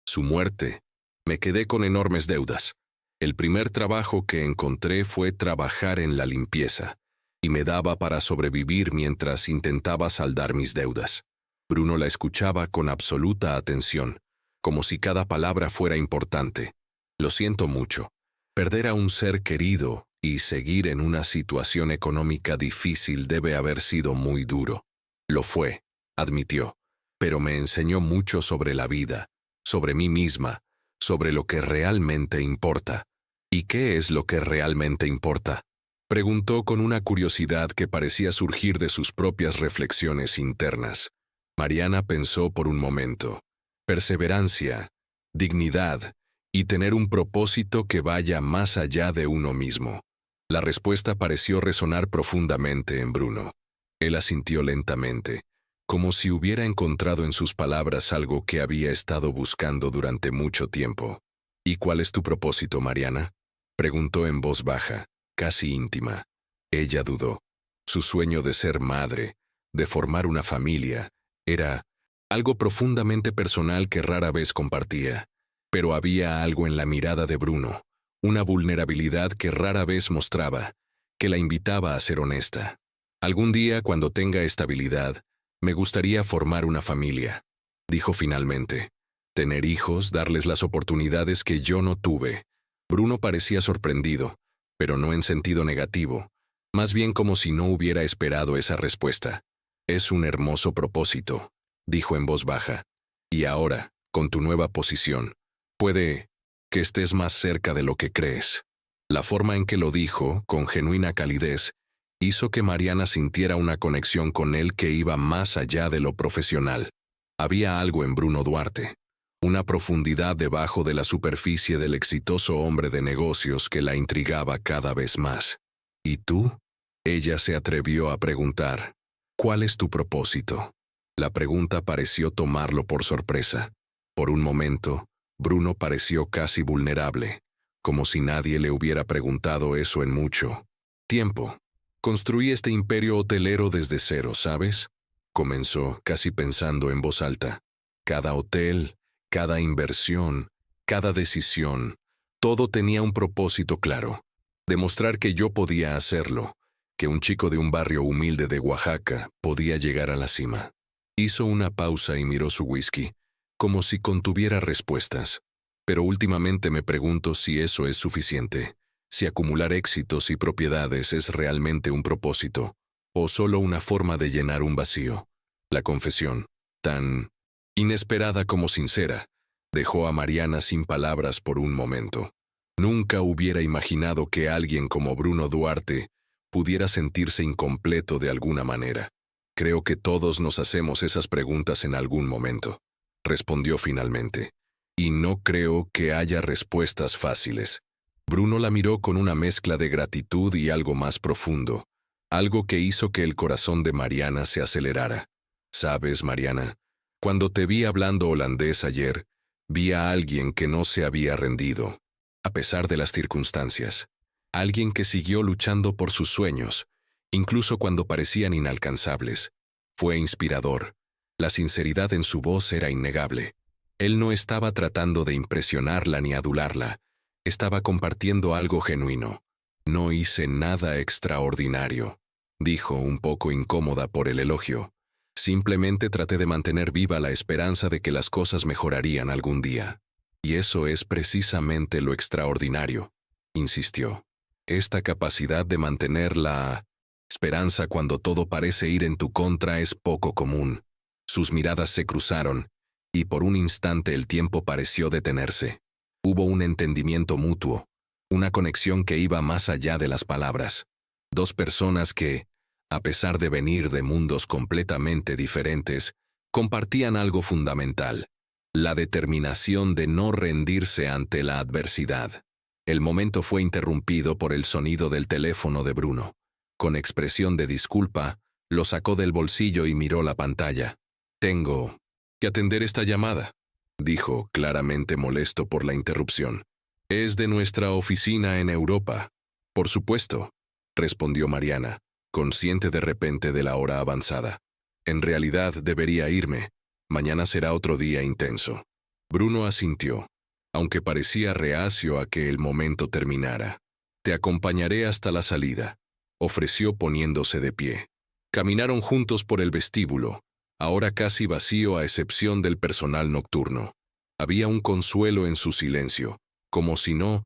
su muerte, me quedé con enormes deudas. El primer trabajo que encontré fue trabajar en la limpieza, y me daba para sobrevivir mientras intentaba saldar mis deudas. Bruno la escuchaba con absoluta atención, como si cada palabra fuera importante. Lo siento mucho. Perder a un ser querido y seguir en una situación económica difícil debe haber sido muy duro. Lo fue, admitió, pero me enseñó mucho sobre la vida, sobre mí misma, sobre lo que realmente importa. ¿Y qué es lo que realmente importa?, preguntó con una curiosidad que parecía surgir de sus propias reflexiones internas. Mariana pensó por un momento. Perseverancia, dignidad y tener un propósito que vaya más allá de uno mismo. La respuesta pareció resonar profundamente en Bruno. Él asintió lentamente, como si hubiera encontrado en sus palabras algo que había estado buscando durante mucho tiempo. ¿Y cuál es tu propósito, Mariana?, preguntó en voz baja, casi íntima. Ella dudó. Su sueño de ser madre, de formar una familia, era algo profundamente personal que rara vez compartía. Pero había algo en la mirada de Bruno, una vulnerabilidad que rara vez mostraba, que la invitaba a ser honesta. Algún día, cuando tenga estabilidad, me gustaría formar una familia, dijo finalmente. Tener hijos, darles las oportunidades que yo no tuve. Bruno parecía sorprendido, pero no en sentido negativo, más bien como si no hubiera esperado esa respuesta. Es un hermoso propósito, dijo en voz baja. Y ahora, con tu nueva posición, puede que estés más cerca de lo que crees. La forma en que lo dijo, con genuina calidez, hizo que Mariana sintiera una conexión con él que iba más allá de lo profesional. Había algo en Bruno Duarte, una profundidad debajo de la superficie del exitoso hombre de negocios que la intrigaba cada vez más. ¿Y tú?, ella se atrevió a preguntar. ¿Cuál es tu propósito? La pregunta pareció tomarlo por sorpresa. Por un momento, Bruno pareció casi vulnerable, como si nadie le hubiera preguntado eso en mucho tiempo. Construí este imperio hotelero desde cero, ¿sabes?, comenzó, casi pensando en voz alta. Cada hotel, cada inversión, cada decisión, todo tenía un propósito claro. Demostrar que yo podía hacerlo, que un chico de un barrio humilde de Oaxaca podía llegar a la cima. Hizo una pausa y miró su whisky, como si contuviera respuestas. Pero últimamente me pregunto si eso es suficiente, si acumular éxitos y propiedades es realmente un propósito, o solo una forma de llenar un vacío. La confesión, tan inesperada como sincera, dejó a Mariana sin palabras por un momento. Nunca hubiera imaginado que alguien como Bruno Duarte pudiera sentirse incompleto de alguna manera. Creo que todos nos hacemos esas preguntas en algún momento, respondió finalmente. Y no creo que haya respuestas fáciles. Bruno la miró con una mezcla de gratitud y algo más profundo, algo que hizo que el corazón de Mariana se acelerara. ¿Sabes, Mariana? Cuando te vi hablando holandés ayer, vi a alguien que no se había rendido, a pesar de las circunstancias. Alguien que siguió luchando por sus sueños, incluso cuando parecían inalcanzables. Fue inspirador. La sinceridad en su voz era innegable. Él no estaba tratando de impresionarla ni adularla. Estaba compartiendo algo genuino. No hice nada extraordinario, dijo un poco incómoda por el elogio. Simplemente traté de mantener viva la esperanza de que las cosas mejorarían algún día. Y eso es precisamente lo extraordinario, insistió. Esta capacidad de mantener la esperanza cuando todo parece ir en tu contra es poco común. Sus miradas se cruzaron, y por un instante el tiempo pareció detenerse. Hubo un entendimiento mutuo, una conexión que iba más allá de las palabras. Dos personas que, a pesar de venir de mundos completamente diferentes, compartían algo fundamental: la determinación de no rendirse ante la adversidad. El momento fue interrumpido por el sonido del teléfono de Bruno. Con expresión de disculpa, lo sacó del bolsillo y miró la pantalla. «Tengo que atender esta llamada», dijo, claramente molesto por la interrupción. «Es de nuestra oficina en Europa». «Por supuesto», respondió Mariana, consciente de repente de la hora avanzada. «En realidad debería irme. Mañana será otro día intenso». Bruno asintió, aunque parecía reacio a que el momento terminara. «Te acompañaré hasta la salida», ofreció poniéndose de pie. Caminaron juntos por el vestíbulo, ahora casi vacío a excepción del personal nocturno. Había un consuelo en su silencio, como si no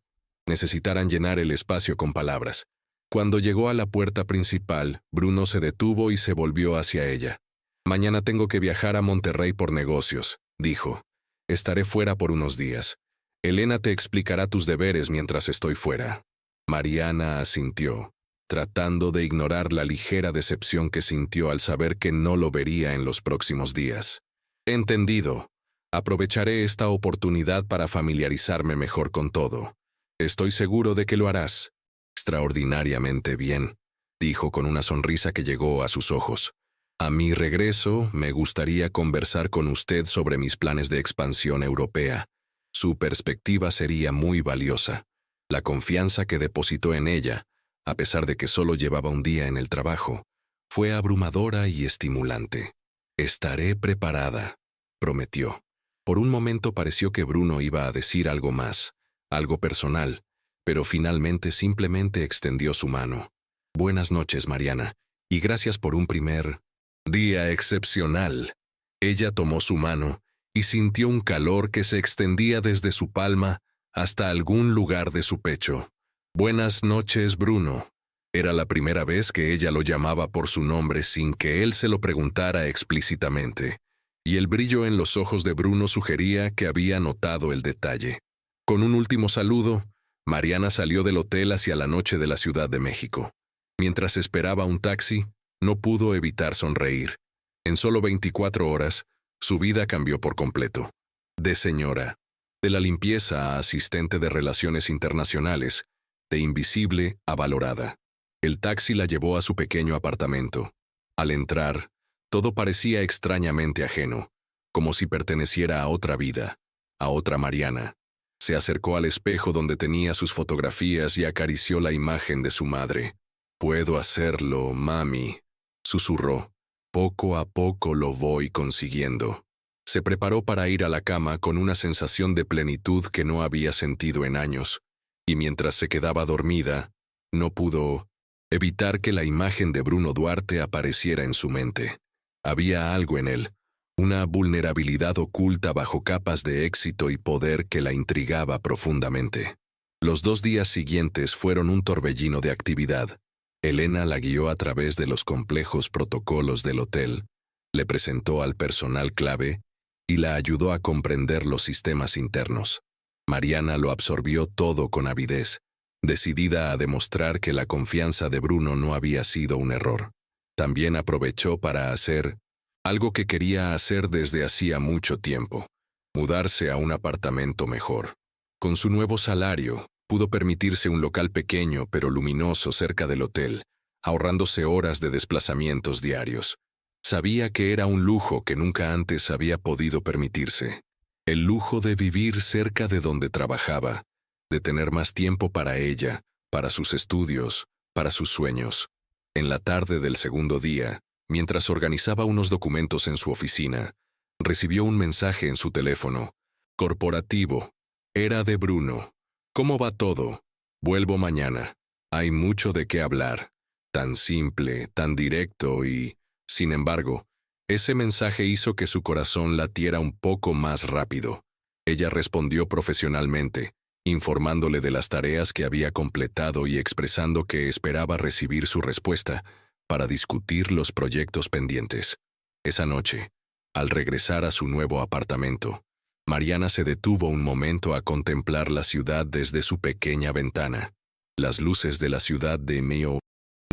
necesitaran llenar el espacio con palabras. Cuando llegó a la puerta principal, Bruno se detuvo y se volvió hacia ella. «Mañana tengo que viajar a Monterrey por negocios», dijo. «Estaré fuera por unos días. Elena te explicará tus deberes mientras estoy fuera». Mariana asintió, tratando de ignorar la ligera decepción que sintió al saber que no lo vería en los próximos días. «Entendido. Aprovecharé esta oportunidad para familiarizarme mejor con todo. Estoy seguro de que lo harás». «Extraordinariamente bien», dijo con una sonrisa que llegó a sus ojos. «A mi regreso, me gustaría conversar con usted sobre mis planes de expansión europea. Su perspectiva sería muy valiosa». La confianza que depositó en ella, a pesar de que solo llevaba un día en el trabajo, fue abrumadora y estimulante. «Estaré preparada», prometió. Por un momento pareció que Bruno iba a decir algo más, algo personal, pero finalmente simplemente extendió su mano. «Buenas noches, Mariana, y gracias por un primer día excepcional». Ella tomó su mano y sintió un calor que se extendía desde su palma hasta algún lugar de su pecho. «Buenas noches, Bruno». Era la primera vez que ella lo llamaba por su nombre sin que él se lo preguntara explícitamente, y el brillo en los ojos de Bruno sugería que había notado el detalle. Con un último saludo, Mariana salió del hotel hacia la noche de la Ciudad de México. Mientras esperaba un taxi, no pudo evitar sonreír. En solo 24 horas, su vida cambió por completo. De señora, de la limpieza a asistente de relaciones internacionales, de invisible a valorada. El taxi la llevó a su pequeño apartamento. Al entrar, todo parecía extrañamente ajeno, como si perteneciera a otra vida, a otra Mariana. Se acercó al espejo donde tenía sus fotografías y acarició la imagen de su madre. «Puedo hacerlo, mami», susurró. «Poco a poco lo voy consiguiendo». Se preparó para ir a la cama con una sensación de plenitud que no había sentido en años, y mientras se quedaba dormida, no pudo evitar que la imagen de Bruno Duarte apareciera en su mente. Había algo en él, una vulnerabilidad oculta bajo capas de éxito y poder que la intrigaba profundamente. Los 2 días siguientes fueron un torbellino de actividad. Elena la guió a través de los complejos protocolos del hotel, le presentó al personal clave y la ayudó a comprender los sistemas internos. Mariana lo absorbió todo con avidez, decidida a demostrar que la confianza de Bruno no había sido un error. También aprovechó para hacer algo que quería hacer desde hacía mucho tiempo: mudarse a un apartamento mejor. Con su nuevo salario, pudo permitirse un local pequeño pero luminoso cerca del hotel, ahorrándose horas de desplazamientos diarios. Sabía que era un lujo que nunca antes había podido permitirse. El lujo de vivir cerca de donde trabajaba, de tener más tiempo para ella, para sus estudios, para sus sueños. En la tarde del segundo día, mientras organizaba unos documentos en su oficina, recibió un mensaje en su teléfono. Corporativo. Era de Bruno. ¿Cómo va todo? Vuelvo mañana. Hay mucho de qué hablar. Tan simple, tan directo y, sin embargo, ese mensaje hizo que su corazón latiera un poco más rápido. Ella respondió profesionalmente, informándole de las tareas que había completado y expresando que esperaba recibir su respuesta para discutir los proyectos pendientes. Esa noche, al regresar a su nuevo apartamento, Mariana se detuvo un momento a contemplar la ciudad desde su pequeña ventana. Las luces de la ciudad de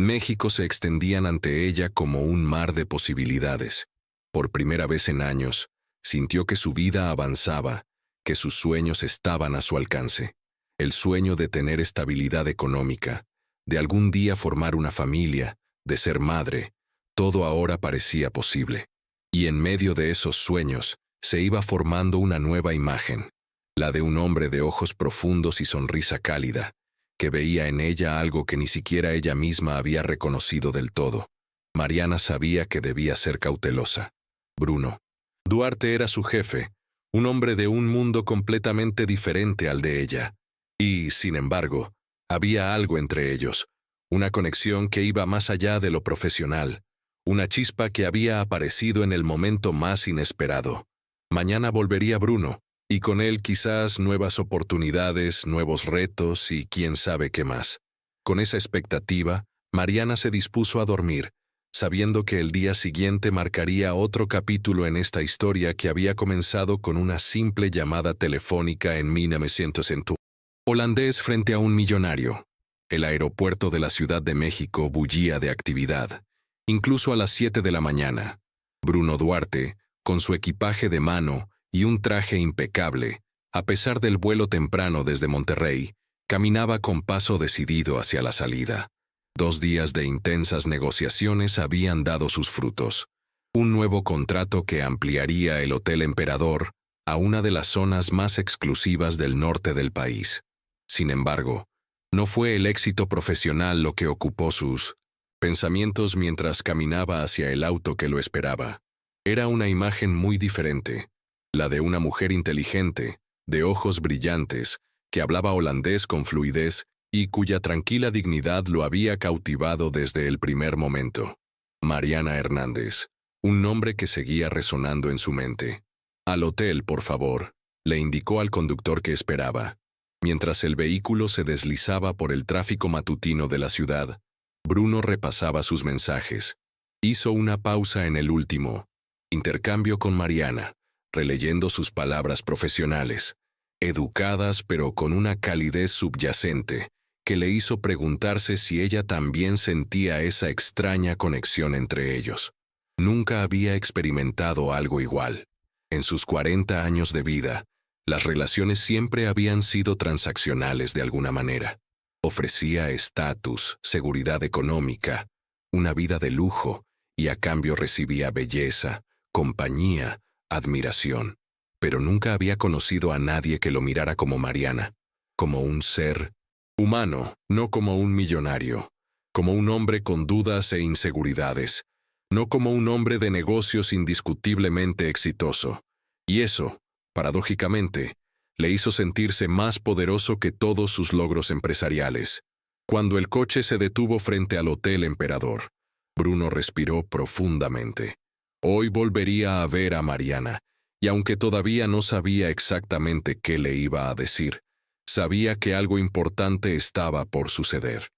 México se extendían ante ella como un mar de posibilidades. Por primera vez en años, sintió que su vida avanzaba, que sus sueños estaban a su alcance. El sueño de tener estabilidad económica, de algún día formar una familia, de ser madre, todo ahora parecía posible. Y en medio de esos sueños, se iba formando una nueva imagen, la de un hombre de ojos profundos y sonrisa cálida, que veía en ella algo que ni siquiera ella misma había reconocido del todo. Mariana sabía que debía ser cautelosa. Bruno Duarte era su jefe, un hombre de un mundo completamente diferente al de ella. Y, sin embargo, había algo entre ellos, una conexión que iba más allá de lo profesional, una chispa que había aparecido en el momento más inesperado. Mañana volvería Bruno, y con él quizás nuevas oportunidades, nuevos retos y quién sabe qué más. Con esa expectativa, Mariana se dispuso a dormir, sabiendo que el día siguiente marcaría otro capítulo en esta historia que había comenzado con una simple llamada telefónica en 1900 holandés frente a un millonario. El aeropuerto de la Ciudad de México bullía de actividad, incluso a las 7 de la mañana. Bruno Duarte, con su equipaje de mano y un traje impecable, a pesar del vuelo temprano desde Monterrey, caminaba con paso decidido hacia la salida. 2 días de intensas negociaciones habían dado sus frutos. Un nuevo contrato que ampliaría el Hotel Emperador a una de las zonas más exclusivas del norte del país. Sin embargo, no fue el éxito profesional lo que ocupó sus pensamientos mientras caminaba hacia el auto que lo esperaba. Era una imagen muy diferente, la de una mujer inteligente, de ojos brillantes, que hablaba holandés con fluidez y cuya tranquila dignidad lo había cautivado desde el primer momento. Mariana Hernández, un nombre que seguía resonando en su mente. Al hotel, por favor, le indicó al conductor que esperaba. Mientras el vehículo se deslizaba por el tráfico matutino de la ciudad, Bruno repasaba sus mensajes. Hizo una pausa en el último intercambio con Mariana, releyendo sus palabras profesionales, educadas pero con una calidez subyacente, que le hizo preguntarse si ella también sentía esa extraña conexión entre ellos. Nunca había experimentado algo igual. En sus 40 años de vida, las relaciones siempre habían sido transaccionales de alguna manera. Ofrecía estatus, seguridad económica, una vida de lujo, y a cambio recibía belleza, compañía, admiración. Pero nunca había conocido a nadie que lo mirara como Mariana, como un ser humano, no como un millonario, como un hombre con dudas e inseguridades, no como un hombre de negocios indiscutiblemente exitoso. Y eso, paradójicamente, le hizo sentirse más poderoso que todos sus logros empresariales. Cuando el coche se detuvo frente al Hotel Emperador, Bruno respiró profundamente. Hoy volvería a ver a Mariana, y aunque todavía no sabía exactamente qué le iba a decir, sabía que algo importante estaba por suceder.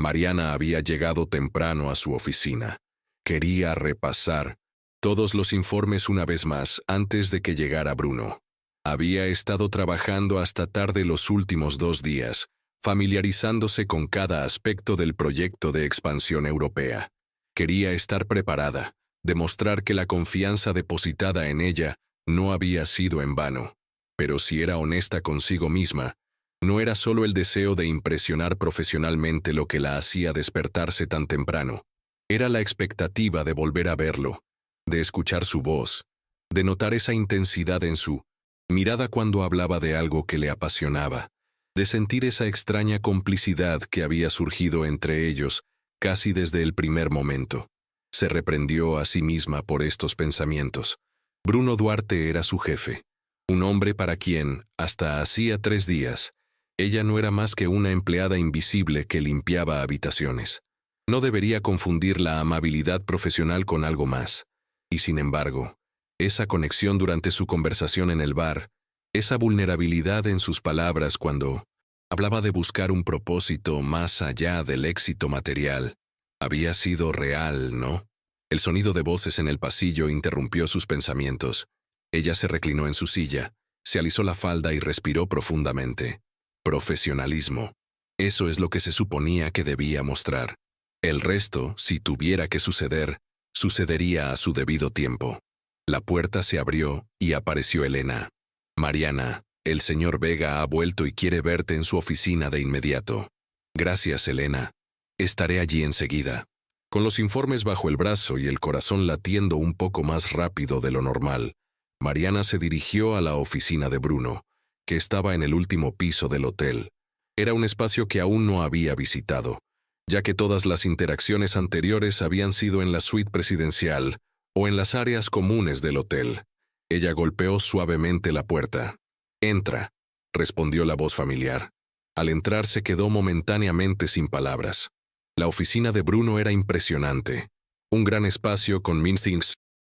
Mariana había llegado temprano a su oficina. Quería repasar todos los informes una vez más antes de que llegara Bruno. Había estado trabajando hasta tarde los últimos 2 días, familiarizándose con cada aspecto del proyecto de expansión europea. Quería estar preparada, demostrar que la confianza depositada en ella No había sido en vano. Pero si era honesta consigo misma, no era solo el deseo de impresionar profesionalmente lo que la hacía despertarse tan temprano. Era la expectativa de volver a verlo, de escuchar su voz, de notar esa intensidad en su mirada cuando hablaba de algo que le apasionaba, de sentir esa extraña complicidad que había surgido entre ellos casi desde el primer momento. Se reprendió a sí misma por estos pensamientos. Bruno Duarte era su jefe, un hombre para quien, hasta hacía 3 días, ella no era más que una empleada invisible que limpiaba habitaciones. No debería confundir la amabilidad profesional con algo más. Y sin embargo, esa conexión durante su conversación en el bar, esa vulnerabilidad en sus palabras cuando hablaba de buscar un propósito más allá del éxito material, había sido real, ¿no? El sonido de voces en el pasillo interrumpió sus pensamientos. Ella se reclinó en su silla, se alisó la falda y respiró profundamente. Profesionalismo. Eso es lo que se suponía que debía mostrar. El resto, si tuviera que suceder, sucedería a su debido tiempo. La puerta se abrió y apareció Elena. Mariana, el señor Vega ha vuelto y quiere verte en su oficina de inmediato. Gracias, Elena. Estaré allí enseguida. Con los informes bajo el brazo y el corazón latiendo un poco más rápido de lo normal, Mariana se dirigió a la oficina de Bruno, que estaba en el último piso del hotel. Era un espacio que aún no había visitado, ya que todas las interacciones anteriores habían sido en la suite presidencial o en las áreas comunes del hotel. Ella golpeó suavemente la puerta. «Entra», respondió la voz familiar. Al entrar se quedó momentáneamente sin palabras. La oficina de Bruno era impresionante. Un gran espacio con mistings,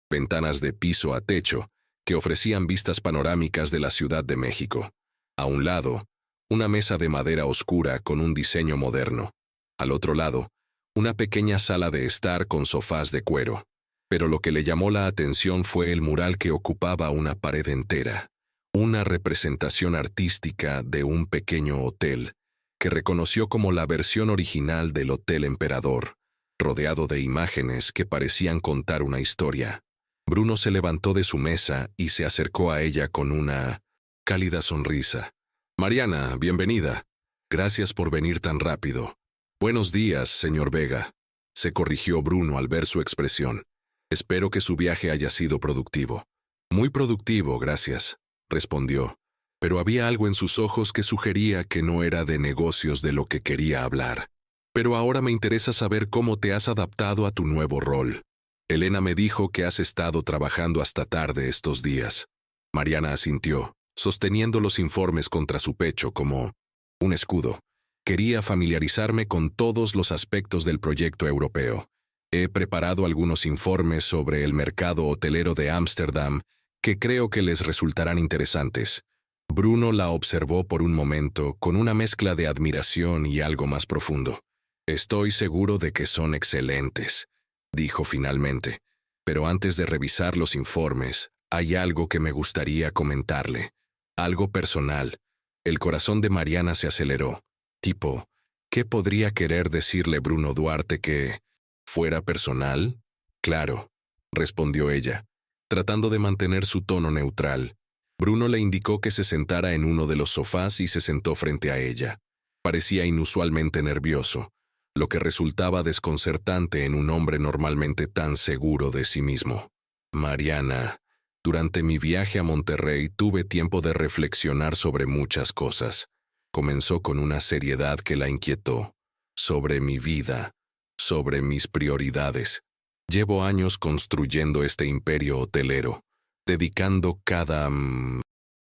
ventanas de piso a techo, que ofrecían vistas panorámicas de la Ciudad de México. A un lado, una mesa de madera oscura con un diseño moderno. Al otro lado, una pequeña sala de estar con sofás de cuero. Pero lo que le llamó la atención fue el mural que ocupaba una pared entera. Una representación artística de un pequeño hotel, que reconoció como la versión original del Hotel Emperador, rodeado de imágenes que parecían contar una historia. Bruno se levantó de su mesa y se acercó a ella con una cálida sonrisa. «Mariana, bienvenida. Gracias por venir tan rápido». «Buenos días, señor Vega», se corrigió Bruno al ver su expresión. «Espero que su viaje haya sido productivo». «Muy productivo, gracias», respondió. Pero había algo en sus ojos que sugería que no era de negocios de lo que quería hablar. «Pero ahora me interesa saber cómo te has adaptado a tu nuevo rol. Elena me dijo que has estado trabajando hasta tarde estos días». Mariana asintió, sosteniendo los informes contra su pecho como un escudo. «Quería familiarizarme con todos los aspectos del proyecto europeo. He preparado algunos informes sobre el mercado hotelero de Ámsterdam que creo que les resultarán interesantes». Bruno la observó por un momento con una mezcla de admiración y algo más profundo. «Estoy seguro de que son excelentes», dijo finalmente. «Pero antes de revisar los informes, hay algo que me gustaría comentarle. Algo personal». El corazón de Mariana se aceleró. Tipo, ¿qué podría querer decirle Bruno Duarte que fuera personal? «Claro», respondió ella, tratando de mantener su tono neutral. Bruno le indicó que se sentara en uno de los sofás y se sentó frente a ella. Parecía inusualmente nervioso, lo que resultaba desconcertante en un hombre normalmente tan seguro de sí mismo. «Mariana, durante mi viaje a Monterrey tuve tiempo de reflexionar sobre muchas cosas». Comenzó con una seriedad que la inquietó. «Sobre mi vida, sobre mis prioridades. Llevo años construyendo este imperio hotelero, dedicando cada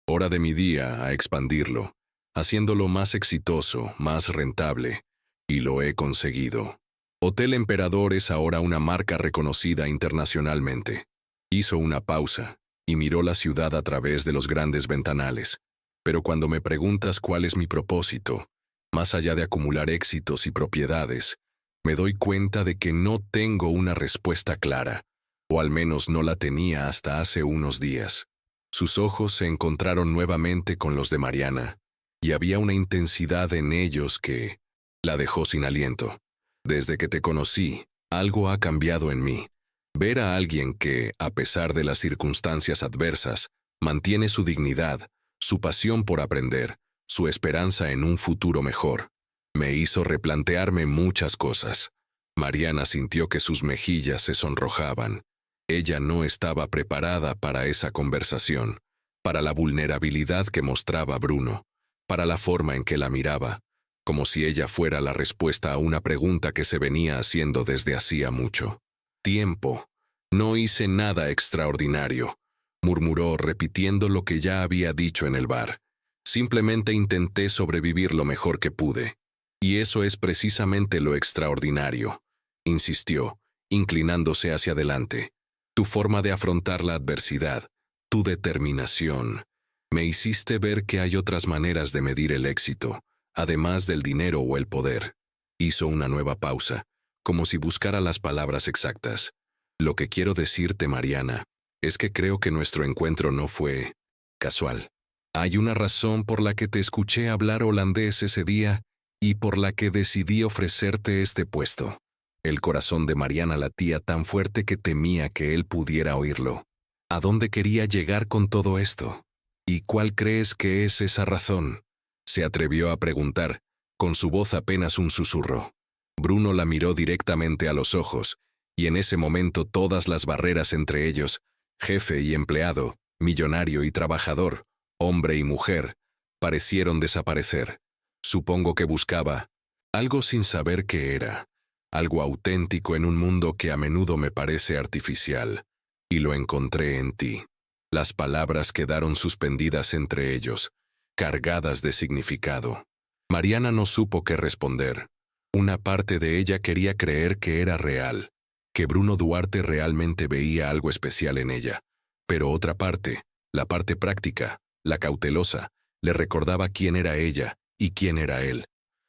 hora de mi día a expandirlo, haciéndolo más exitoso, más rentable, y lo he conseguido. Hotel Emperador es ahora una marca reconocida internacionalmente». Hizo una pausa y miró la ciudad a través de los grandes ventanales. «Pero cuando me preguntas cuál es mi propósito, más allá de acumular éxitos y propiedades, me doy cuenta de que no tengo una respuesta clara, o al menos no la tenía hasta hace unos días». Sus ojos se encontraron nuevamente con los de Mariana, y había una intensidad en ellos que la dejó sin aliento. «Desde que te conocí, algo ha cambiado en mí. Ver a alguien que, a pesar de las circunstancias adversas, mantiene su dignidad, su pasión por aprender, su esperanza en un futuro mejor, me hizo replantearme muchas cosas. Mariana sintió que sus mejillas se sonrojaban. Ella no estaba preparada para esa conversación, para la vulnerabilidad que mostraba Bruno, para la forma en que la miraba, como si ella fuera la respuesta a una pregunta que se venía haciendo desde hacía mucho tiempo. No hice nada extraordinario, murmuró repitiendo lo que ya había dicho en el bar. Simplemente intenté sobrevivir lo mejor que pude. Y eso es precisamente lo extraordinario, insistió, inclinándose hacia adelante. Tu forma de afrontar la adversidad, tu determinación. Me hiciste ver que hay otras maneras de medir el éxito, además del dinero o el poder. Hizo una nueva pausa, como si buscara las palabras exactas. Lo que quiero decirte, Mariana, es que creo que nuestro encuentro no fue casual. Hay una razón por la que te escuché hablar holandés ese día y por la que decidí ofrecerte este puesto. El corazón de Mariana latía tan fuerte que temía que él pudiera oírlo. ¿A dónde quería llegar con todo esto? ¿Y cuál crees que es esa razón? Se atrevió a preguntar, con su voz apenas un susurro. Bruno la miró directamente a los ojos, y en ese momento todas las barreras entre ellos, jefe y empleado, millonario y trabajador, hombre y mujer, parecieron desaparecer. Supongo que buscaba algo sin saber qué era, algo auténtico en un mundo que a menudo me parece artificial, y lo encontré en ti. Las palabras quedaron suspendidas entre ellos, cargadas de significado. Mariana no supo qué responder. Una parte de ella quería creer que era real, que Bruno Duarte realmente veía algo especial en ella, pero otra parte, la parte práctica, la cautelosa, le recordaba quién era ella y quién era él.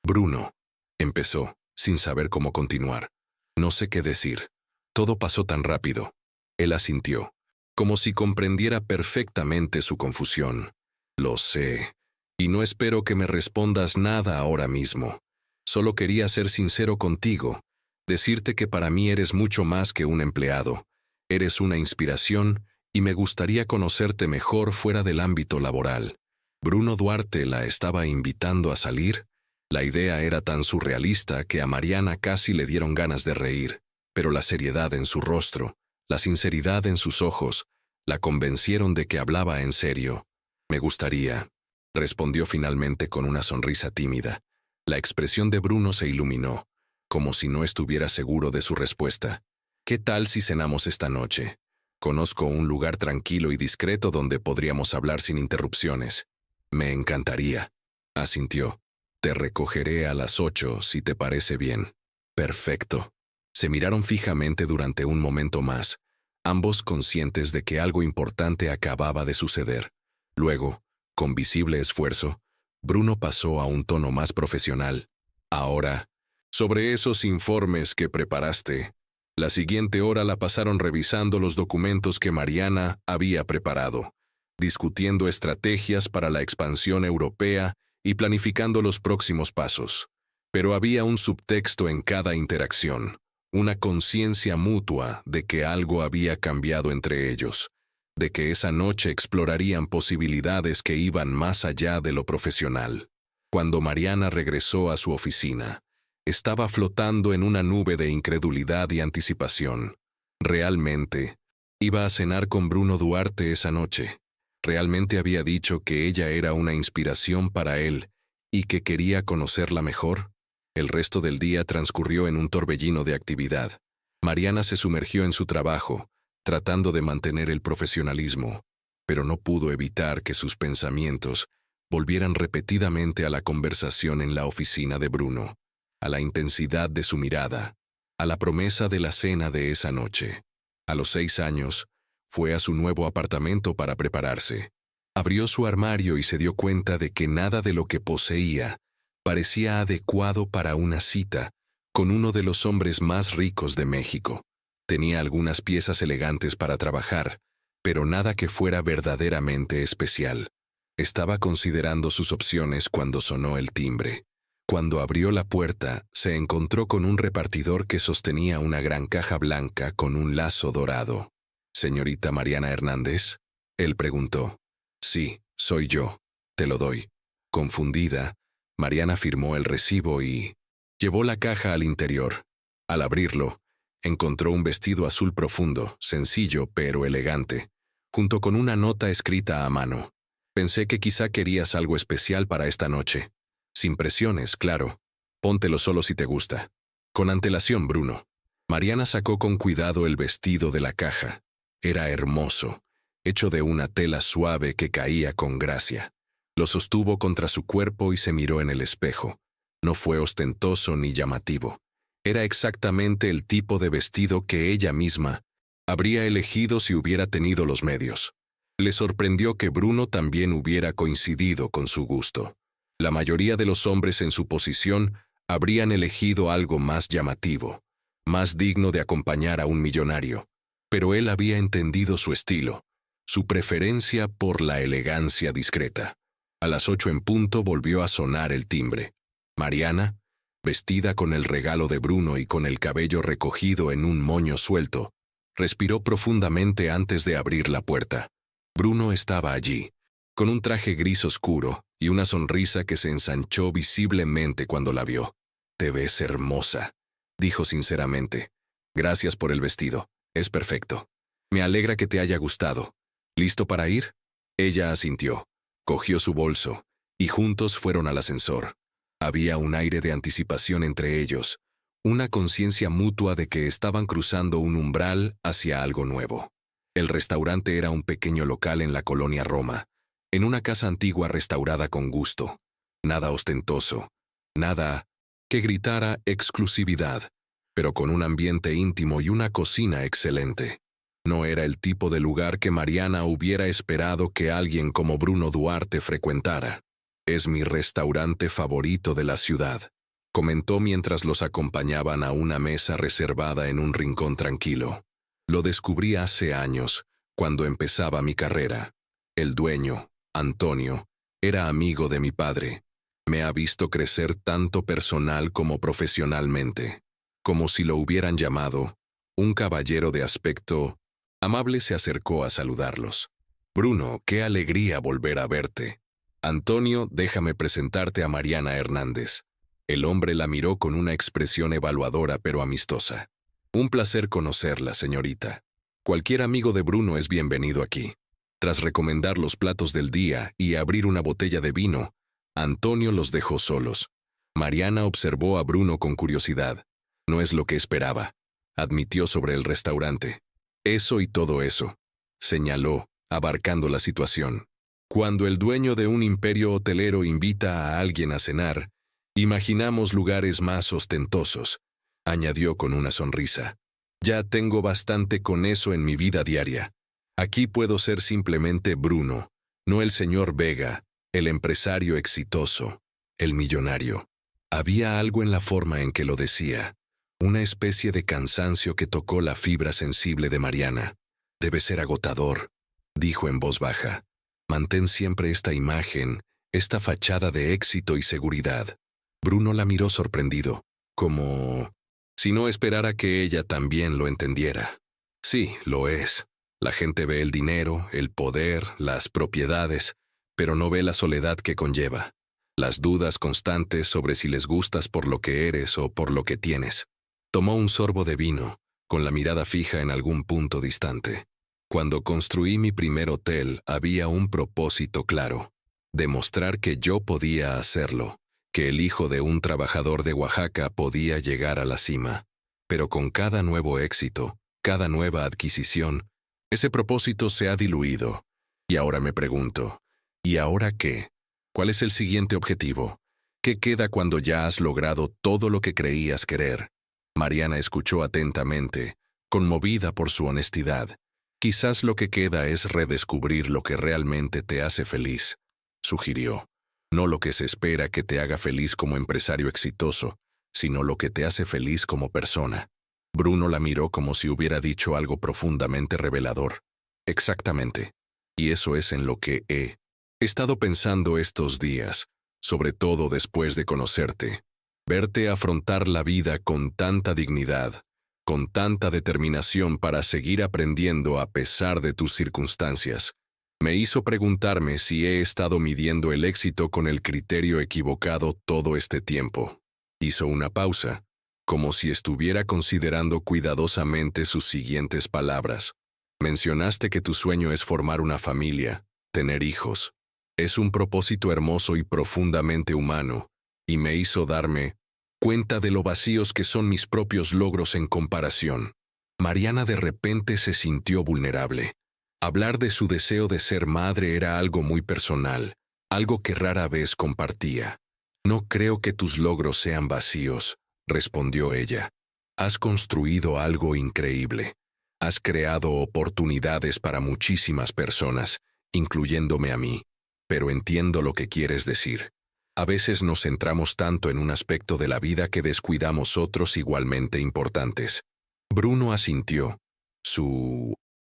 Bruno, empezó, sin saber cómo continuar. No sé qué decir. Todo pasó tan rápido. Él asintió, como si comprendiera perfectamente su confusión. Lo sé, y no espero que me respondas nada ahora mismo. Solo quería ser sincero contigo, decirte que para mí eres mucho más que un empleado. Eres una inspiración y me gustaría conocerte mejor fuera del ámbito laboral. Bruno Duarte la estaba invitando a salir. La idea era tan surrealista que a Mariana casi le dieron ganas de reír, pero la seriedad en su rostro, la sinceridad en sus ojos, la convencieron de que hablaba en serio. Me gustaría, respondió finalmente con una sonrisa tímida. La expresión de Bruno se iluminó, como si no estuviera seguro de su respuesta. ¿Qué tal si cenamos esta noche? Conozco un lugar tranquilo y discreto donde podríamos hablar sin interrupciones. Me encantaría, asintió. Te recogeré a las 8 si te parece bien. Perfecto. Se miraron fijamente durante un momento más, ambos conscientes de que algo importante acababa de suceder. Luego, con visible esfuerzo, Bruno pasó a un tono más profesional. Ahora, sobre esos informes que preparaste, la siguiente hora la pasaron revisando los documentos que Mariana había preparado, discutiendo estrategias para la expansión europea y planificando los próximos pasos. Pero había un subtexto en cada interacción, una conciencia mutua de que algo había cambiado entre ellos, de que esa noche explorarían posibilidades que iban más allá de lo profesional. Cuando Mariana regresó a su oficina, estaba flotando en una nube de incredulidad y anticipación. Realmente, iba a cenar con Bruno Duarte esa noche. Realmente había dicho que ella era una inspiración para él y que quería conocerla mejor. El resto del día transcurrió en un torbellino de actividad. Mariana se sumergió en su trabajo, tratando de mantener el profesionalismo, pero no pudo evitar que sus pensamientos volvieran repetidamente a la conversación en la oficina de Bruno, a la intensidad de su mirada, a la promesa de la cena de esa noche. A los 6 años, fue a su nuevo apartamento para prepararse. Abrió su armario y se dio cuenta de que nada de lo que poseía parecía adecuado para una cita con uno de los hombres más ricos de México. Tenía algunas piezas elegantes para trabajar, pero nada que fuera verdaderamente especial. Estaba considerando sus opciones cuando sonó el timbre. Cuando abrió la puerta, se encontró con un repartidor que sostenía una gran caja blanca con un lazo dorado. «¿Señorita Mariana Hernández?», él preguntó. «Sí, soy yo. Te lo doy». Confundida, Mariana firmó el recibo y llevó la caja al interior. Al abrirlo, encontró un vestido azul profundo, sencillo pero elegante, junto con una nota escrita a mano. «Pensé que quizá querías algo especial para esta noche. Sin presiones, claro. Póntelo solo si te gusta. Con antelación, Bruno». Mariana sacó con cuidado el vestido de la caja. Era hermoso, hecho de una tela suave que caía con gracia. Lo sostuvo contra su cuerpo y se miró en el espejo. No fue ostentoso ni llamativo. Era exactamente el tipo de vestido que ella misma habría elegido si hubiera tenido los medios. Le sorprendió que Bruno también hubiera coincidido con su gusto. La mayoría de los hombres en su posición habrían elegido algo más llamativo, más digno de acompañar a un millonario. Pero él había entendido su estilo, su preferencia por la elegancia discreta. A las 8 en punto volvió a sonar el timbre. Mariana, vestida con el regalo de Bruno y con el cabello recogido en un moño suelto, respiró profundamente antes de abrir la puerta. Bruno estaba allí, con un traje gris oscuro y una sonrisa que se ensanchó visiblemente cuando la vio. «Te ves hermosa», dijo sinceramente. «Gracias por el vestido. Es perfecto. Me alegra que te haya gustado. ¿Listo para ir?». Ella asintió, cogió su bolso, y juntos fueron al ascensor. Había un aire de anticipación entre ellos, una conciencia mutua de que estaban cruzando un umbral hacia algo nuevo. El restaurante era un pequeño local en la colonia Roma, en una casa antigua restaurada con gusto. Nada ostentoso, nada que gritara exclusividad, pero con un ambiente íntimo y una cocina excelente. No era el tipo de lugar que Mariana hubiera esperado que alguien como Bruno Duarte frecuentara. «Es mi restaurante favorito de la ciudad», comentó mientras los acompañaban a una mesa reservada en un rincón tranquilo. «Lo descubrí hace años, cuando empezaba mi carrera. El dueño, Antonio, era amigo de mi padre. Me ha visto crecer tanto personal como profesionalmente. Como si lo hubieran llamado, un caballero de aspecto amable se acercó a saludarlos. «Bruno, qué alegría volver a verte. Antonio, déjame presentarte a Mariana Hernández». El hombre la miró con una expresión evaluadora pero amistosa. «Un placer conocerla, señorita. Cualquier amigo de Bruno es bienvenido aquí». Tras recomendar los platos del día y abrir una botella de vino, Antonio los dejó solos. Mariana observó a Bruno con curiosidad. «No es lo que esperaba», admitió sobre el restaurante. «Eso y todo eso», señaló, abarcando la situación. «Cuando el dueño de un imperio hotelero invita a alguien a cenar, imaginamos lugares más ostentosos», añadió con una sonrisa. «Ya tengo bastante con eso en mi vida diaria. Aquí puedo ser simplemente Bruno, no el señor Vega, el empresario exitoso, el millonario». Había algo en la forma en que lo decía, una especie de cansancio que tocó la fibra sensible de Mariana. «Debe ser agotador», dijo en voz baja. «Mantén siempre esta imagen, esta fachada de éxito y seguridad». Bruno la miró sorprendido, como si no esperara que ella también lo entendiera. «Sí, lo es. La gente ve el dinero, el poder, las propiedades, pero no ve la soledad que conlleva, las dudas constantes sobre si les gustas por lo que eres o por lo que tienes». Tomó un sorbo de vino, con la mirada fija en algún punto distante. «Cuando construí mi primer hotel había un propósito claro, demostrar que yo podía hacerlo, que el hijo de un trabajador de Oaxaca podía llegar a la cima. Pero con cada nuevo éxito, cada nueva adquisición, ese propósito se ha diluido. Y ahora me pregunto, ¿y ahora qué? ¿Cuál es el siguiente objetivo? ¿Qué queda cuando ya has logrado todo lo que creías querer?» Mariana escuchó atentamente, conmovida por su honestidad. «Quizás lo que queda es redescubrir lo que realmente te hace feliz», sugirió. «No lo que se espera que te haga feliz como empresario exitoso, sino lo que te hace feliz como persona». Bruno la miró como si hubiera dicho algo profundamente revelador. «Exactamente. Y eso es en lo que he estado pensando estos días, sobre todo después de conocerte. Verte afrontar la vida con tanta dignidad, con tanta determinación para seguir aprendiendo a pesar de tus circunstancias, me hizo preguntarme si he estado midiendo el éxito con el criterio equivocado todo este tiempo. Hizo una pausa, como si estuviera considerando cuidadosamente sus siguientes palabras. Mencionaste que tu sueño es formar una familia, tener hijos. Es un propósito hermoso y profundamente humano, y me hizo darme cuenta de lo vacíos que son mis propios logros en comparación. Mariana de repente se sintió vulnerable. Hablar de su deseo de ser madre era algo muy personal, algo que rara vez compartía. No creo que tus logros sean vacíos, respondió ella. Has construido algo increíble. Has creado oportunidades para muchísimas personas, incluyéndome a mí. Pero entiendo lo que quieres decir. A veces nos centramos tanto en un aspecto de la vida que descuidamos otros igualmente importantes. Bruno asintió, su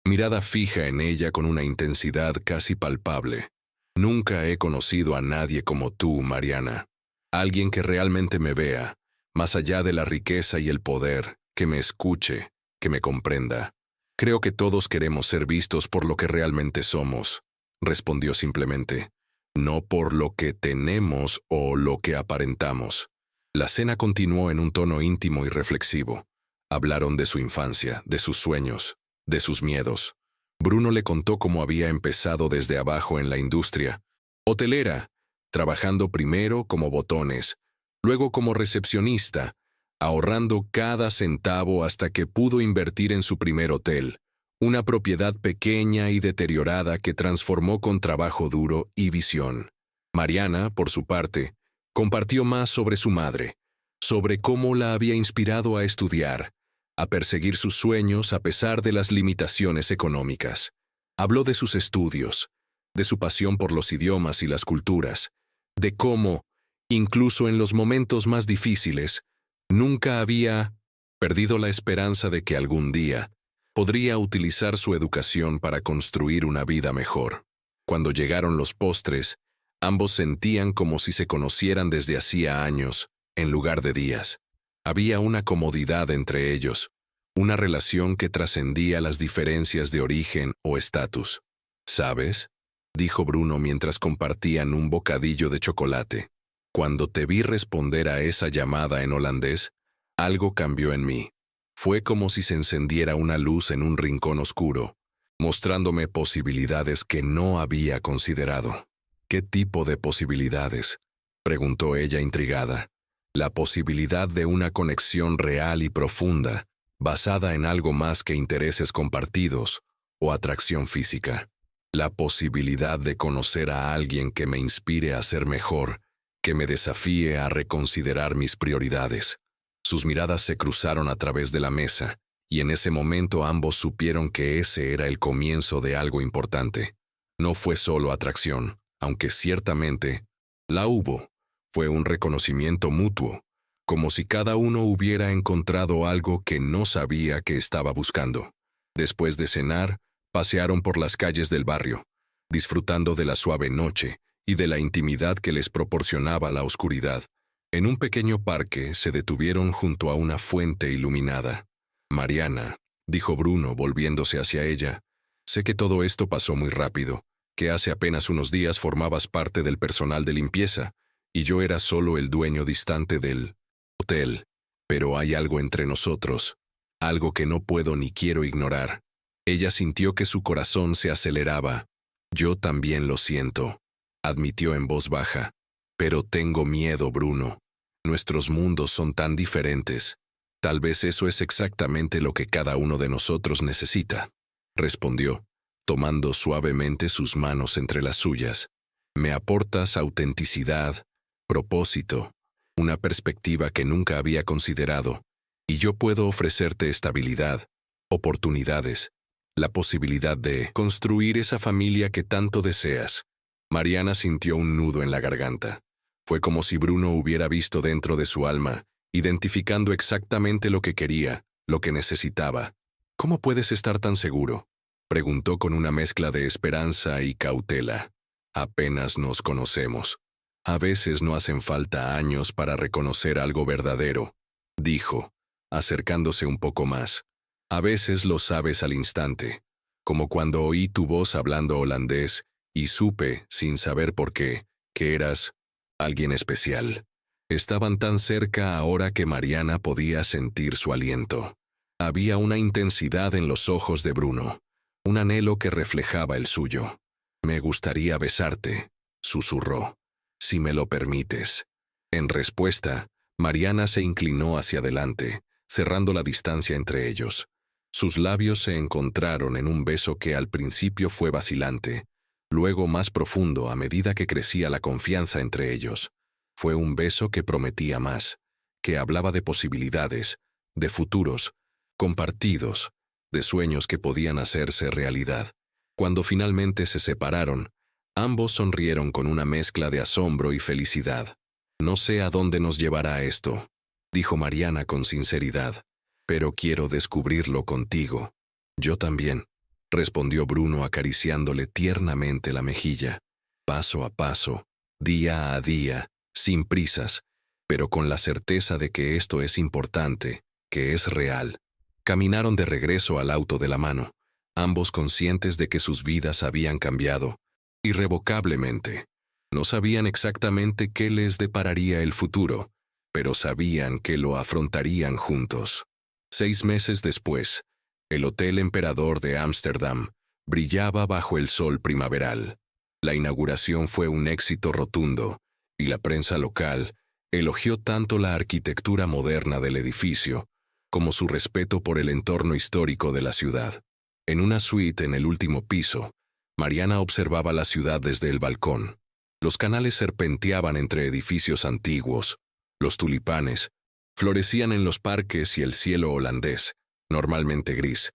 mirada fija en ella con una intensidad casi palpable. Nunca he conocido a nadie como tú, Mariana. Alguien que realmente me vea, más allá de la riqueza y el poder, que me escuche, que me comprenda. Creo que todos queremos ser vistos por lo que realmente somos, respondió simplemente, no por lo que tenemos o lo que aparentamos. La cena continuó en un tono íntimo y reflexivo. Hablaron de su infancia, de sus sueños, de sus miedos. Bruno le contó cómo había empezado desde abajo en la industria hotelera, trabajando primero como botones, luego como recepcionista, ahorrando cada centavo hasta que pudo invertir en su primer hotel, una propiedad pequeña y deteriorada que transformó con trabajo duro y visión. Mariana, por su parte, compartió más sobre su madre, sobre cómo la había inspirado a estudiar, a perseguir sus sueños a pesar de las limitaciones económicas. Habló de sus estudios, de su pasión por los idiomas y las culturas, de cómo, incluso en los momentos más difíciles, nunca había perdido la esperanza de que algún día podría utilizar su educación para construir una vida mejor. Cuando llegaron los postres, ambos sentían como si se conocieran desde hacía años, en lugar de días. Había una comodidad entre ellos, una relación que trascendía las diferencias de origen o estatus. ¿Sabes?, dijo Bruno mientras compartían un bocadillo de chocolate. Cuando te vi responder a esa llamada en holandés, algo cambió en mí. Fue como si se encendiera una luz en un rincón oscuro, mostrándome posibilidades que no había considerado. ¿Qué tipo de posibilidades?, preguntó ella intrigada. La posibilidad de una conexión real y profunda, basada en algo más que intereses compartidos o atracción física. La posibilidad de conocer a alguien que me inspire a ser mejor, que me desafíe a reconsiderar mis prioridades. Sus miradas se cruzaron a través de la mesa, y en ese momento ambos supieron que ese era el comienzo de algo importante. No fue solo atracción, aunque ciertamente la hubo. Fue un reconocimiento mutuo, como si cada uno hubiera encontrado algo que no sabía que estaba buscando. Después de cenar, pasearon por las calles del barrio, disfrutando de la suave noche y de la intimidad que les proporcionaba la oscuridad. En un pequeño parque se detuvieron junto a una fuente iluminada. Mariana, dijo Bruno volviéndose hacia ella, sé que todo esto pasó muy rápido, que hace apenas unos días formabas parte del personal de limpieza, y yo era solo el dueño distante del hotel. Pero hay algo entre nosotros, algo que no puedo ni quiero ignorar. Ella sintió que su corazón se aceleraba. Yo también lo siento, admitió en voz baja. Pero tengo miedo, Bruno. Nuestros mundos son tan diferentes. Tal vez eso es exactamente lo que cada uno de nosotros necesita, respondió, tomando suavemente sus manos entre las suyas. Me aportas autenticidad, propósito, una perspectiva que nunca había considerado, y yo puedo ofrecerte estabilidad, oportunidades, la posibilidad de construir esa familia que tanto deseas. Mariana sintió un nudo en la garganta. Fue como si Bruno hubiera visto dentro de su alma, identificando exactamente lo que quería, lo que necesitaba. ¿Cómo puedes estar tan seguro?, preguntó con una mezcla de esperanza y cautela. Apenas nos conocemos. A veces no hacen falta años para reconocer algo verdadero, dijo, acercándose un poco más. A veces lo sabes al instante, como cuando oí tu voz hablando holandés y supe, sin saber por qué, que eras alguien especial. Estaban tan cerca ahora que Mariana podía sentir su aliento. Había una intensidad en los ojos de Bruno, un anhelo que reflejaba el suyo. Me gustaría besarte, susurró, si me lo permites. En respuesta, Mariana se inclinó hacia adelante, cerrando la distancia entre ellos. Sus labios se encontraron en un beso que al principio fue vacilante, luego más profundo a medida que crecía la confianza entre ellos. Fue un beso que prometía más, que hablaba de posibilidades, de futuros, compartidos, de sueños que podían hacerse realidad. Cuando finalmente se separaron, ambos sonrieron con una mezcla de asombro y felicidad. No sé a dónde nos llevará esto, dijo Mariana con sinceridad, pero quiero descubrirlo contigo. Yo también, respondió Bruno acariciándole tiernamente la mejilla. Paso a paso, día a día, sin prisas, pero con la certeza de que esto es importante, que es real. Caminaron de regreso al auto de la mano, ambos conscientes de que sus vidas habían cambiado, irrevocablemente. No sabían exactamente qué les depararía el futuro, pero sabían que lo afrontarían juntos. 6 meses después, el Hotel Emperador de Ámsterdam brillaba bajo el sol primaveral. La inauguración fue un éxito rotundo, y la prensa local elogió tanto la arquitectura moderna del edificio como su respeto por el entorno histórico de la ciudad. En una suite en el último piso, Mariana observaba la ciudad desde el balcón. Los canales serpenteaban entre edificios antiguos, los tulipanes florecían en los parques y el cielo holandés, normalmente gris,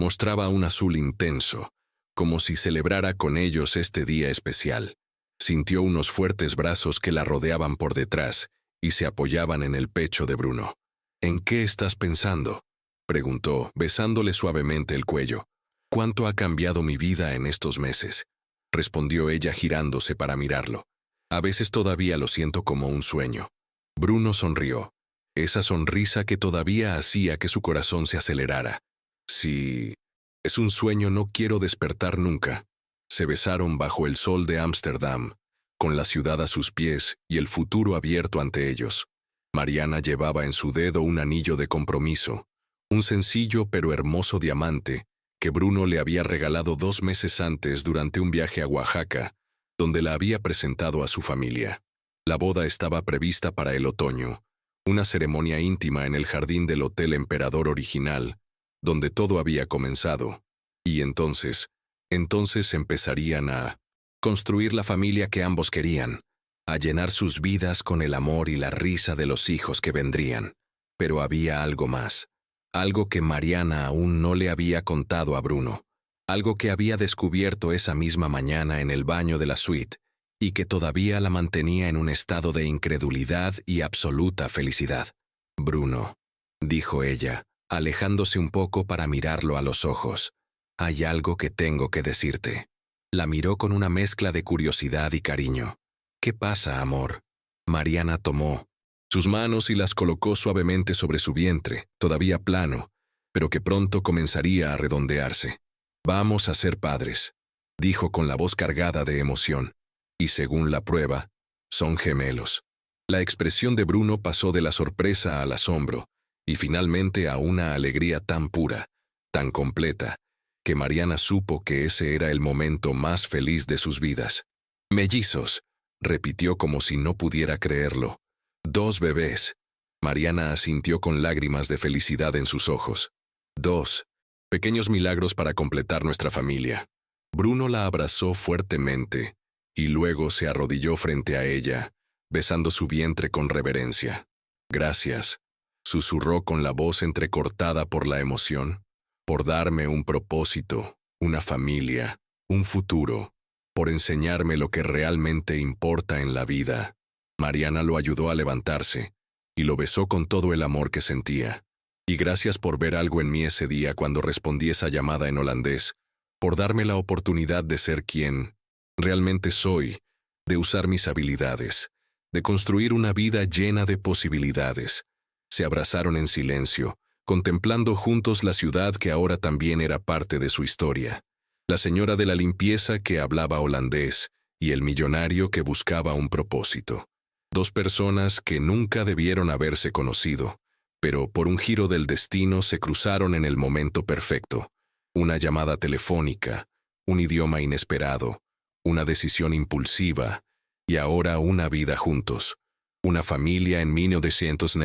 mostraba un azul intenso, como si celebrara con ellos este día especial. Sintió unos fuertes brazos que la rodeaban por detrás y se apoyaban en el pecho de Bruno. ¿En qué estás pensando?, preguntó, besándole suavemente el cuello. ¿Cuánto ha cambiado mi vida en estos meses?, respondió ella girándose para mirarlo. A veces todavía lo siento como un sueño. Bruno sonrió, esa sonrisa que todavía hacía que su corazón se acelerara. Si es un sueño, no quiero despertar nunca. Se besaron bajo el sol de Ámsterdam, con la ciudad a sus pies y el futuro abierto ante ellos. Mariana llevaba en su dedo un anillo de compromiso, un sencillo pero hermoso diamante que Bruno le había regalado 2 meses antes durante un viaje a Oaxaca, donde la había presentado a su familia. La boda estaba prevista para el otoño, una ceremonia íntima en el jardín del Hotel Emperador original, donde todo había comenzado, y entonces empezarían a construir la familia que ambos querían, a llenar sus vidas con el amor y la risa de los hijos que vendrían. Pero había algo más, algo que Mariana aún no le había contado a Bruno, algo que había descubierto esa misma mañana en el baño de la suite y que todavía la mantenía en un estado de incredulidad y absoluta felicidad. Bruno, dijo ella, alejándose un poco para mirarlo a los ojos, hay algo que tengo que decirte. La miró con una mezcla de curiosidad y cariño. ¿Qué pasa, amor? Mariana tomó sus manos y las colocó suavemente sobre su vientre, todavía plano, pero que pronto comenzaría a redondearse. Vamos a ser padres, dijo con la voz cargada de emoción. Y según la prueba, son gemelos. La expresión de Bruno pasó de la sorpresa al asombro, y finalmente a una alegría tan pura, tan completa, que Mariana supo que ese era el momento más feliz de sus vidas. Mellizos, repitió como si no pudiera creerlo. 2 bebés. Mariana asintió con lágrimas de felicidad en sus ojos. 2 pequeños milagros para completar nuestra familia. Bruno la abrazó fuertemente, y luego se arrodilló frente a ella, besando su vientre con reverencia. Gracias, susurró con la voz entrecortada por la emoción, por darme un propósito, una familia, un futuro, por enseñarme lo que realmente importa en la vida. Mariana lo ayudó a levantarse, y lo besó con todo el amor que sentía. Y gracias por ver algo en mí ese día cuando respondí esa llamada en holandés, por darme la oportunidad de ser quien realmente soy, de usar mis habilidades, de construir una vida llena de posibilidades. Se abrazaron en silencio, contemplando juntos la ciudad que ahora también era parte de su historia. La señora de la limpieza que hablaba holandés y el millonario que buscaba un propósito. Dos personas que nunca debieron haberse conocido, pero por un giro del destino se cruzaron en el momento perfecto. Una llamada telefónica, un idioma inesperado, una decisión impulsiva, y ahora una vida juntos. Una familia en 1900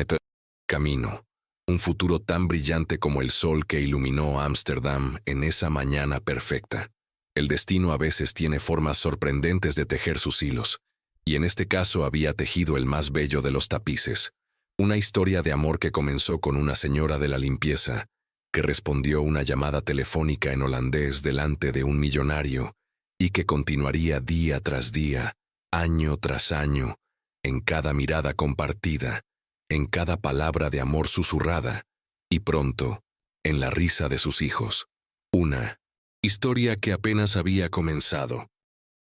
camino. Un futuro tan brillante como el sol que iluminó Ámsterdam en esa mañana perfecta. El destino a veces tiene formas sorprendentes de tejer sus hilos, y en este caso había tejido el más bello de los tapices. Una historia de amor que comenzó con una señora de la limpieza, que respondió una llamada telefónica en holandés delante de un millonario, y que continuaría día tras día, año tras año, en cada mirada compartida, en cada palabra de amor susurrada, y pronto, en la risa de sus hijos. Una historia que apenas había comenzado.